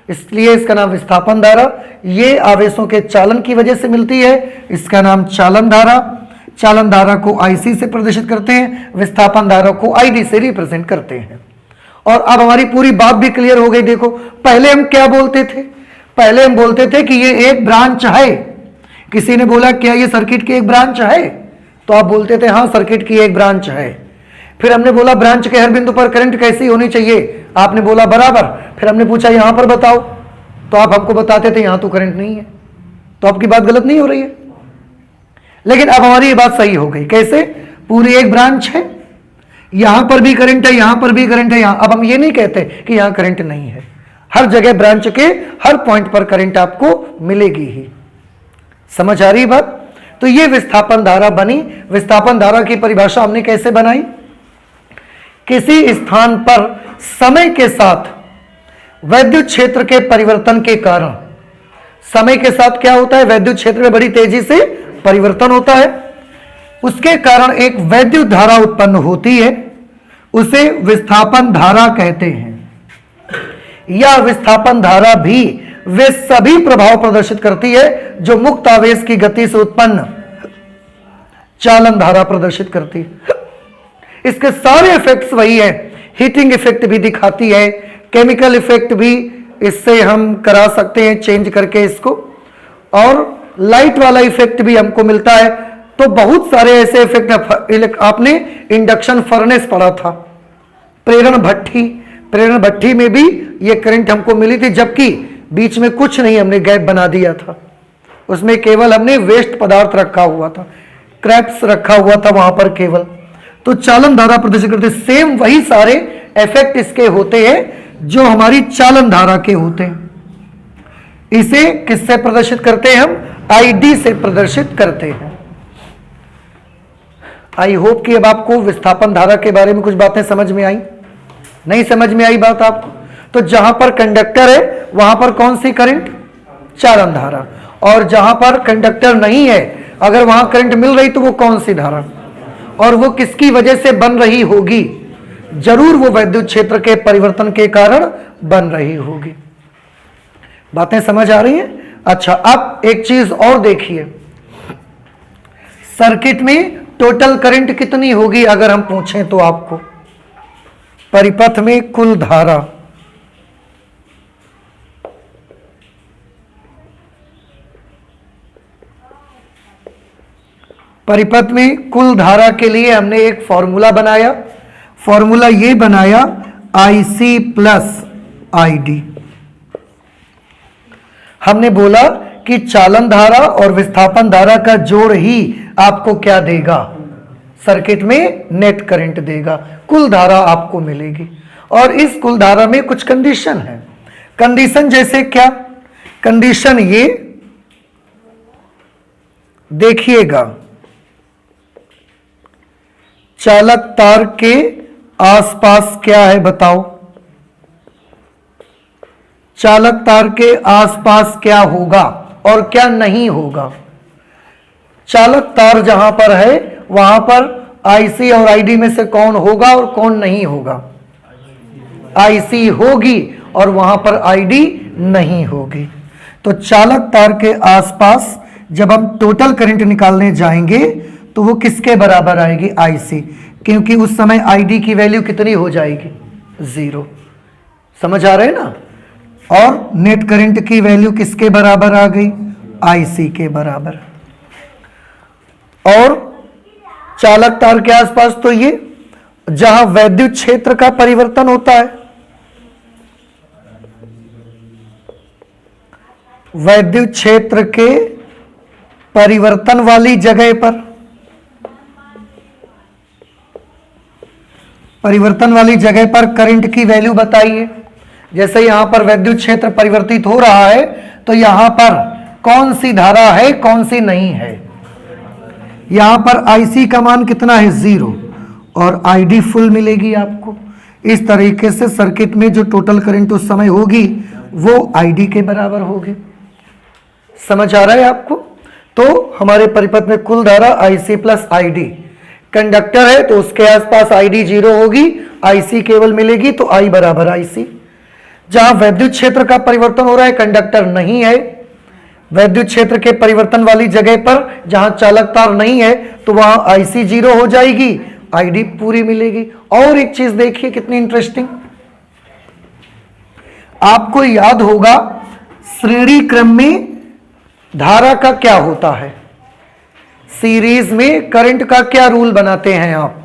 इसलिए इसका नाम विस्थापन धारा। ये आवेशों के चालन की वजह से मिलती है, इसका नाम चालन धारा। चालन धारा को IC से प्रदर्शित करते हैं, विस्थापन धारा को ID से रिप्रेजेंट करते हैं। और अब हमारी पूरी बात भी क्लियर हो गई। देखो पहले हम क्या बोलते थे? पहले हम बोलते थे कि ये एक ब्रांच है, किसी ने बोला क्या ये सर्किट की एक ब्रांच है, तो आप बोलते थे हाँ सर्किट की एक ब्रांच है। फिर हमने बोला ब्रांच के हर बिंदु पर करंट कैसी होनी चाहिए, आपने बोला बराबर। फिर हमने पूछा यहां पर बताओ, तो आप हमको बताते थे यहां तो करंट नहीं है। तो आपकी बात गलत नहीं हो रही है, लेकिन अब हमारी ये बात सही हो गई। कैसे? पूरी एक ब्रांच है, यहां पर भी करंट है, यहां पर भी करंट है, यहां। अब हम ये नहीं कहते कि यहां करंट नहीं है, हर जगह ब्रांच के हर पॉइंट पर करंट आपको मिलेगी ही। समझ आ रही बात? तो ये विस्थापन धारा बनी। विस्थापन धारा की परिभाषा हमने कैसे बनाई? किसी स्थान पर समय के साथ वैद्युत क्षेत्र के परिवर्तन के कारण, समय के साथ क्या होता है, वैद्युत क्षेत्र में बड़ी तेजी से परिवर्तन होता है, उसके कारण एक वैद्युत धारा उत्पन्न होती है, उसे विस्थापन धारा कहते हैं। यह विस्थापन धारा भी वे सभी प्रभाव प्रदर्शित करती है जो मुक्त आवेश की गति से उत्पन्न चालन धारा प्रदर्शित करती है। इसके सारे इफेक्ट्स वही है। हीटिंग इफेक्ट भी दिखाती है, केमिकल इफेक्ट भी इससे हम करा सकते हैं चेंज करके इसको, और लाइट वाला इफेक्ट भी हमको मिलता है। तो बहुत सारे ऐसे इफेक्ट, आपने इंडक्शन फर्नेस पढ़ा था, प्रेरण भट्ठी में भी ये करंट हमको मिली थी, जबकि बीच में कुछ नहीं, हमने गैप बना दिया था, उसमें केवल हमने वेस्ट पदार्थ रखा हुआ था, क्रैप्स रखा हुआ था वहां पर केवल। तो चालन धारा प्रदर्शित करते, सेम वही सारे इफेक्ट इसके होते हैं जो हमारी चालन धारा के होते हैं। इसे किससे प्रदर्शित करते हैं हम? आईडी से प्रदर्शित करते हैं। आई होप कि अब आपको विस्थापन धारा के बारे में कुछ बातें समझ में आई। नहीं समझ में आई बात आपको? तो जहां पर कंडक्टर है वहां पर कौन सी करंट? चालन धारा। और जहां पर कंडक्टर नहीं है, अगर वहां करंट मिल रही तो वो कौन सी धारा, और वो किसकी वजह से बन रही होगी? जरूर वो वैद्युत क्षेत्र के परिवर्तन के कारण बन रही होगी। बातें समझ आ रही हैं? अच्छा, अब एक चीज और देखिए, सर्किट में टोटल करंट कितनी होगी अगर हम पूछें तो आपको? परिपथ में कुल धारा, परिपथ में कुल धारा के लिए हमने एक फॉर्मूला बनाया। फॉर्मूला ये बनाया IC प्लस ID। हमने बोला कि चालन धारा और विस्थापन धारा का जोड़ ही आपको क्या देगा? सर्किट में नेट करंट देगा, कुल धारा आपको मिलेगी। और इस कुल धारा में कुछ कंडीशन है। कंडीशन जैसे क्या? कंडीशन ये देखिएगा, चालक तार के आसपास क्या है बताओ? चालक तार के आसपास क्या होगा और क्या नहीं होगा? चालक तार जहां पर है वहां पर IC और ID में से कौन होगा और कौन नहीं होगा? IC होगी और वहां पर ID नहीं होगी। तो चालक तार के आसपास जब हम टोटल करंट निकालने जाएंगे तो वो किसके बराबर आएगी? IC, क्योंकि उस समय ID की वैल्यू कितनी हो जाएगी? 0। समझ आ रहे हैं ना? और नेट करंट की वैल्यू किसके बराबर आ गई? IC के बराबर। और चालक तार के आसपास तो ये जहां वैद्युत क्षेत्र का परिवर्तन होता है, वैद्युत क्षेत्र के परिवर्तन वाली जगह पर, परिवर्तन वाली जगह पर करंट की वैल्यू बताइए। जैसे यहां पर वैद्युत क्षेत्र परिवर्तित हो रहा है तो यहां पर कौन सी धारा है, कौन सी नहीं है? यहां पर IC का मान कितना है? 0, और ID फुल मिलेगी आपको। इस तरीके से सर्किट में जो टोटल करंट उस समय होगी वो ID के बराबर होगी। समझ आ रहा है आपको? तो हमारे परिपथ में कुल धारा IC प्लस ID। कंडक्टर है तो उसके आसपास ID 0 होगी, IC केवल मिलेगी, तो I बराबर IC। जहां वैद्युत क्षेत्र का परिवर्तन हो रहा है, कंडक्टर नहीं है, वैद्युत क्षेत्र के परिवर्तन वाली जगह पर जहां चालक तार नहीं है तो वहां IC 0 हो जाएगी, ID पूरी मिलेगी। और एक चीज देखिए कितनी इंटरेस्टिंग, आपको याद होगा श्रेणी क्रम में धारा का क्या होता है, सीरीज में करंट का क्या रूल बनाते हैं आप?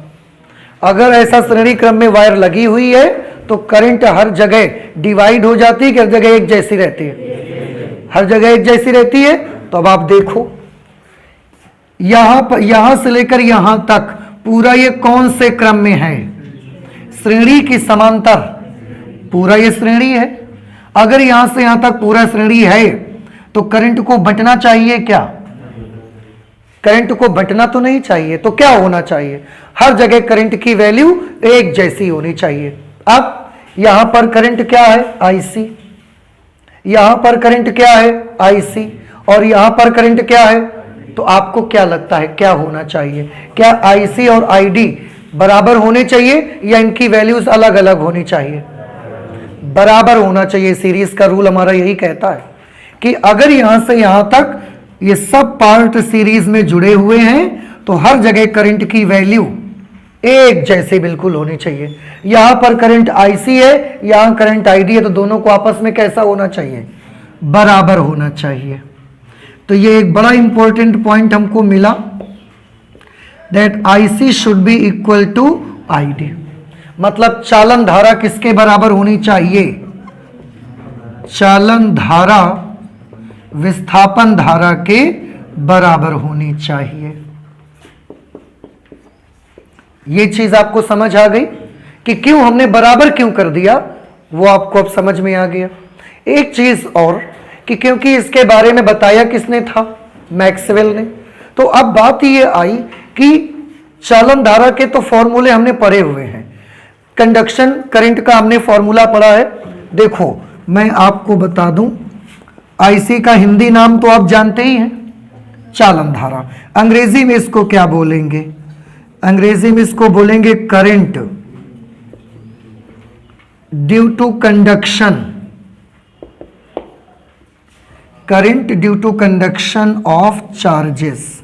अगर ऐसा श्रेणी क्रम में वायर लगी हुई है तो करंट हर जगह डिवाइड हो जाती है कि हर जगह एक जैसी रहती है? हर जगह एक जैसी रहती है। तो अब आप देखो यहां से लेकर यहां तक पूरा ये कौन से क्रम में है? श्रेणी की समांतर, पूरा ये श्रेणी है। अगर यहां से यहां तक पूरा श्रेणी है तो करंट को बंटना चाहिए क्या? करंट को बंटना तो नहीं चाहिए। तो क्या होना चाहिए? हर जगह करंट की वैल्यू एक जैसी होनी चाहिए। अब यहां पर करंट क्या है? IC। यहां पर करंट क्या है? IC। और यहां पर करंट क्या है? तो आपको क्या लगता है क्या होना चाहिए? क्या IC और ID बराबर होने चाहिए या इनकी वैल्यूज अलग अलग होनी चाहिए? बराबर होना चाहिए। सीरीज का रूल हमारा यही कहता है कि अगर यहां से यहां तक ये सब पार्ट सीरीज में जुड़े हुए हैं तो हर जगह करंट की वैल्यू एक जैसे बिल्कुल होनी चाहिए। यहां पर करंट IC है, यहां करंट ID है, तो दोनों को आपस में कैसा होना चाहिए? बराबर होना चाहिए। तो ये एक बड़ा इंपॉर्टेंट पॉइंट हमको मिला, that IC should be equal to ID। मतलब चालन धारा किसके बराबर होनी चाहिए? चालन धारा विस्थापन धारा के बराबर होनी चाहिए। ये चीज आपको समझ आ गई कि क्यों हमने बराबर क्यों कर दिया, वो आपको अब समझ में आ गया। एक चीज और कि क्योंकि इसके बारे में बताया किसने था? मैक्सवेल ने। तो अब बात ये आई कि चालन धारा के तो फॉर्मूले हमने पढ़े हुए हैं, कंडक्शन करंट का हमने फॉर्मूला पढ़ा है। देखो मैं आपको बता दूं, IC का हिंदी नाम तो आप जानते ही हैं, चालन धारा। अंग्रेजी में इसको क्या बोलेंगे? अंग्रेजी में इसको बोलेंगे current due to conduction, current due to conduction of charges,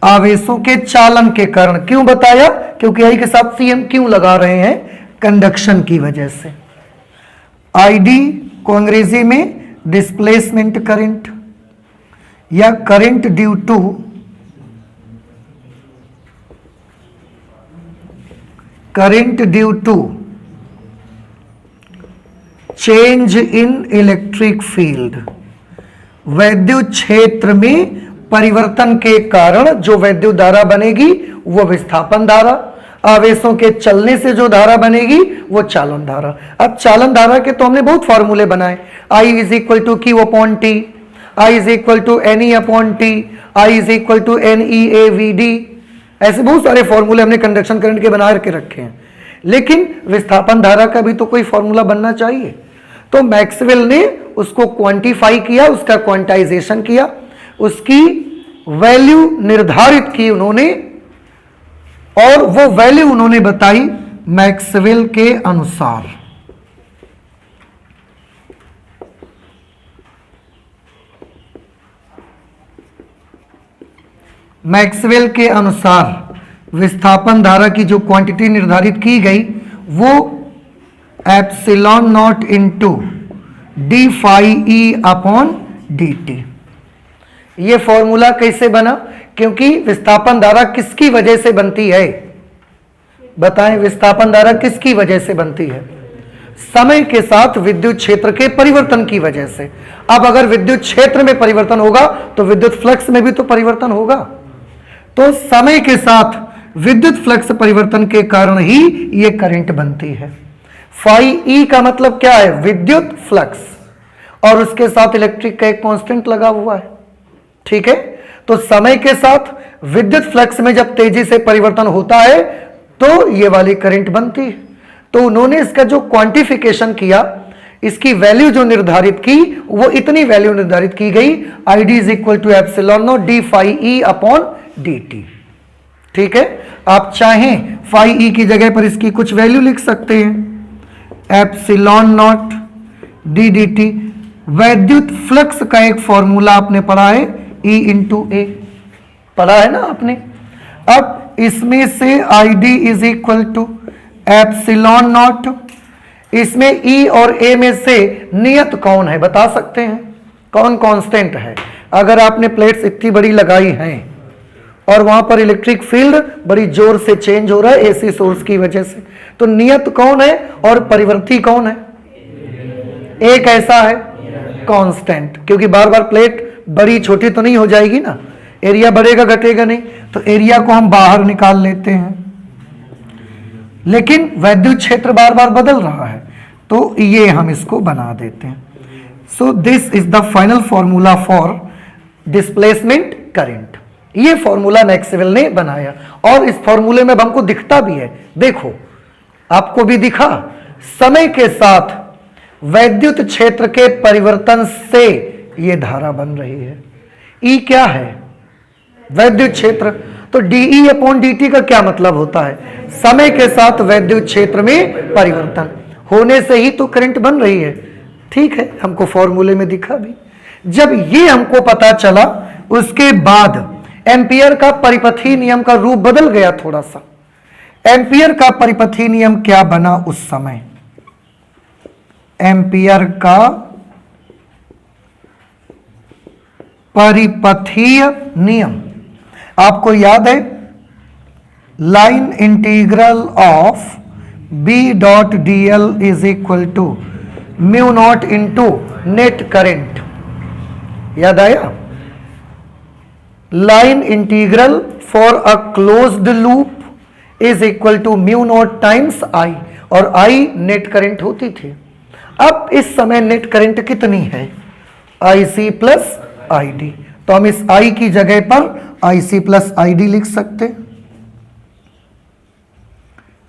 आवेशों के चालन के कारण। क्यों बताया? क्योंकि आई के साथ CM क्यों लगा रहे हैं? कंडक्शन की वजह से। ID को अंग्रेजी में डिस्प्लेसमेंट करंट या current due to change in electric field, वैद्युत क्षेत्र में परिवर्तन के कारण जो वैद्युत धारा बनेगी वो विस्थापन धारा, आवेशों के चलने से जो धारा बनेगी वो चालन धारा। अब चालन धारा के तो हमने बहुत फॉर्मूले बनाए, I is equal to Q upon T, I is equal to NE upon T, I is equal to NEAVD। ऐसे बहुत सारे फॉर्मूले हमने कंडक्शन करंट के बना के रखे हैं, लेकिन विस्थापन धारा का भी तो कोई फॉर्मूला बनना चाहिए। तो मैक्सवेल ने उसको क्वांटिफाई किया, उसका क्वांटाइजेशन किया, उसकी वैल्यू निर्धारित की उन्होंने, और वो वैल्यू उन्होंने बताई मैक्सवेल के अनुसार। मैक्सवेल के अनुसार विस्थापन धारा की जो क्वांटिटी निर्धारित की गई वो epsilon naught into D phi E upon D T. ये फॉर्मूला कैसे बना? क्योंकि विस्थापन धारा किसकी वजह से बनती है? बताएं, विस्थापन धारा किसकी वजह से बनती है? समय के साथ विद्युत क्षेत्र के परिवर्तन की वजह से। अब अगर विद्युत क्षेत्र में परिवर्तन होगा तो विद्युत फ्लक्स में भी तो परिवर्तन होगा। तो समय के साथ विद्युत फ्लक्स परिवर्तन के कारण ही ये करंट बनती है। फाई ई का मतलब क्या है? विद्युत फ्लक्स, और उसके साथ इलेक्ट्रिक का एक कांस्टेंट लगा हुआ है। ठीक है, तो समय के साथ विद्युत फ्लक्स में जब तेजी से परिवर्तन होता है तो ये वाली करंट बनती है। तो उन्होंने इसका जो क्वांटिफिकेशन किया, इसकी वैल्यू जो निर्धारित की, वो इतनी वैल्यू निर्धारित की गई, ID is equal to epsilon naught D phi E upon D T. ठीक है, आप चाहें फाई ई की जगह पर इसकी कुछ वैल्यू लिख सकते हैं, epsilon naught D D T. वैद्युत फ्लक्स का एक फॉर्मूला आपने पढ़ा है, E इंटू ए, पढ़ा है ना आपने। अब इसमें से ID is equal to epsilon naught, इसमें E और A में से नियत कौन है बता सकते हैं? कौन कांस्टेंट है। अगर आपने प्लेट्स इतनी बड़ी लगाई हैं और वहां पर इलेक्ट्रिक फील्ड बड़ी जोर से चेंज हो रहा है एसी सोर्स की वजह से, तो नियत कौन है और परिवर्ती कौन है? एक ऐसा है कांस्टेंट, क्योंकि बार बार प्लेट बड़ी छोटी तो नहीं हो जाएगी ना, एरिया बढ़ेगा घटेगा नहीं, तो एरिया को हम बाहर निकाल लेते हैं। लेकिन वैद्युत क्षेत्र बार बार बदल रहा है, तो ये हम इसको बना देते हैं। So this is the final formula for displacement current. ये फॉर्मूला मैक्सवेल ने बनाया और इस फॉर्मूले में हमको दिखता भी है, देखो आपको भी दिखा, समय के साथ वैद्युत क्षेत्र के परिवर्तन से ये धारा बन रही है। ई क्या है? वैद्युत क्षेत्र। तो dE अपॉन dt का क्या मतलब होता है? समय के साथ वैद्युत क्षेत्र में परिवर्तन होने से ही तो करंट बन रही है। ठीक है, हमको फॉर्मूले में दिखा भी। जब ये हमको पता चला, उसके बाद एम्पियर का परिपथी नियम का रूप बदल गया थोड़ा सा। एम्पियर का परिपथी नियम क्या बना उस समय? एम्पियर का परिपथीय नियम आपको याद है, line integral of B dot dl is equal to mu naught into net current. याद आया? Line integral for a closed loop is equal to mu naught times I, और I नेट करंट होती थी। अब इस समय नेट करंट कितनी है? IC plus ID। तो हम इस I की जगह पर IC प्लस ID लिख सकते।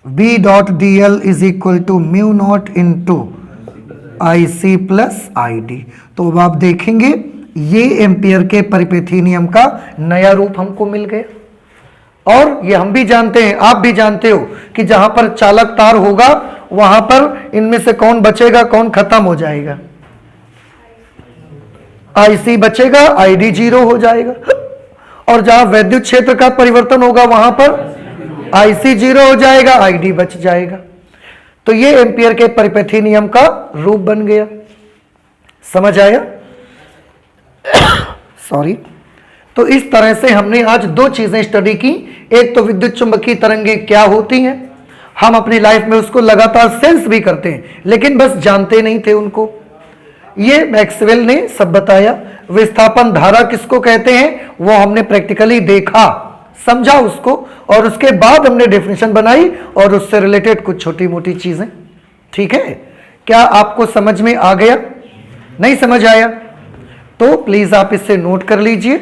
B dot dl is equal to mu naught into IC plus ID। तो अब आप देखेंगे ये एम्पियर के परिपथी नियम का नया रूप हमको मिल गया। और ये हम भी जानते हैं, आप भी जानते हो कि जहां पर चालक तार होगा वहां पर इनमें से कौन बचेगा, कौन खत्म हो जाएगा? IC बचेगा, ID 0 हो जाएगा। और जहां वैद्युत क्षेत्र का परिवर्तन होगा वहां पर IC 0 हो जाएगा, ID बच जाएगा। तो ये एम्पियर के परिपथी नियम का रूप बन गया। समझ आया? सॉरी। तो इस तरह से हमने आज दो चीजें स्टडी की। एक तो विद्युत चुंबकीय तरंगें क्या होती हैं, हम अपनी लाइफ में उसको लगातार सेंस भी करते हैं, लेकिन बस जानते नहीं थे उनको। ये मैक्सवेल ने सब बताया। विस्थापन धारा किसको कहते हैं वो हमने प्रैक्टिकली देखा, समझा उसको, और उसके बाद हमने डेफिनेशन बनाई और उससे रिलेटेड कुछ छोटी मोटी चीजें। ठीक है, क्या आपको समझ में आ गया? नहीं समझ आया तो प्लीज आप इससे नोट कर लीजिए।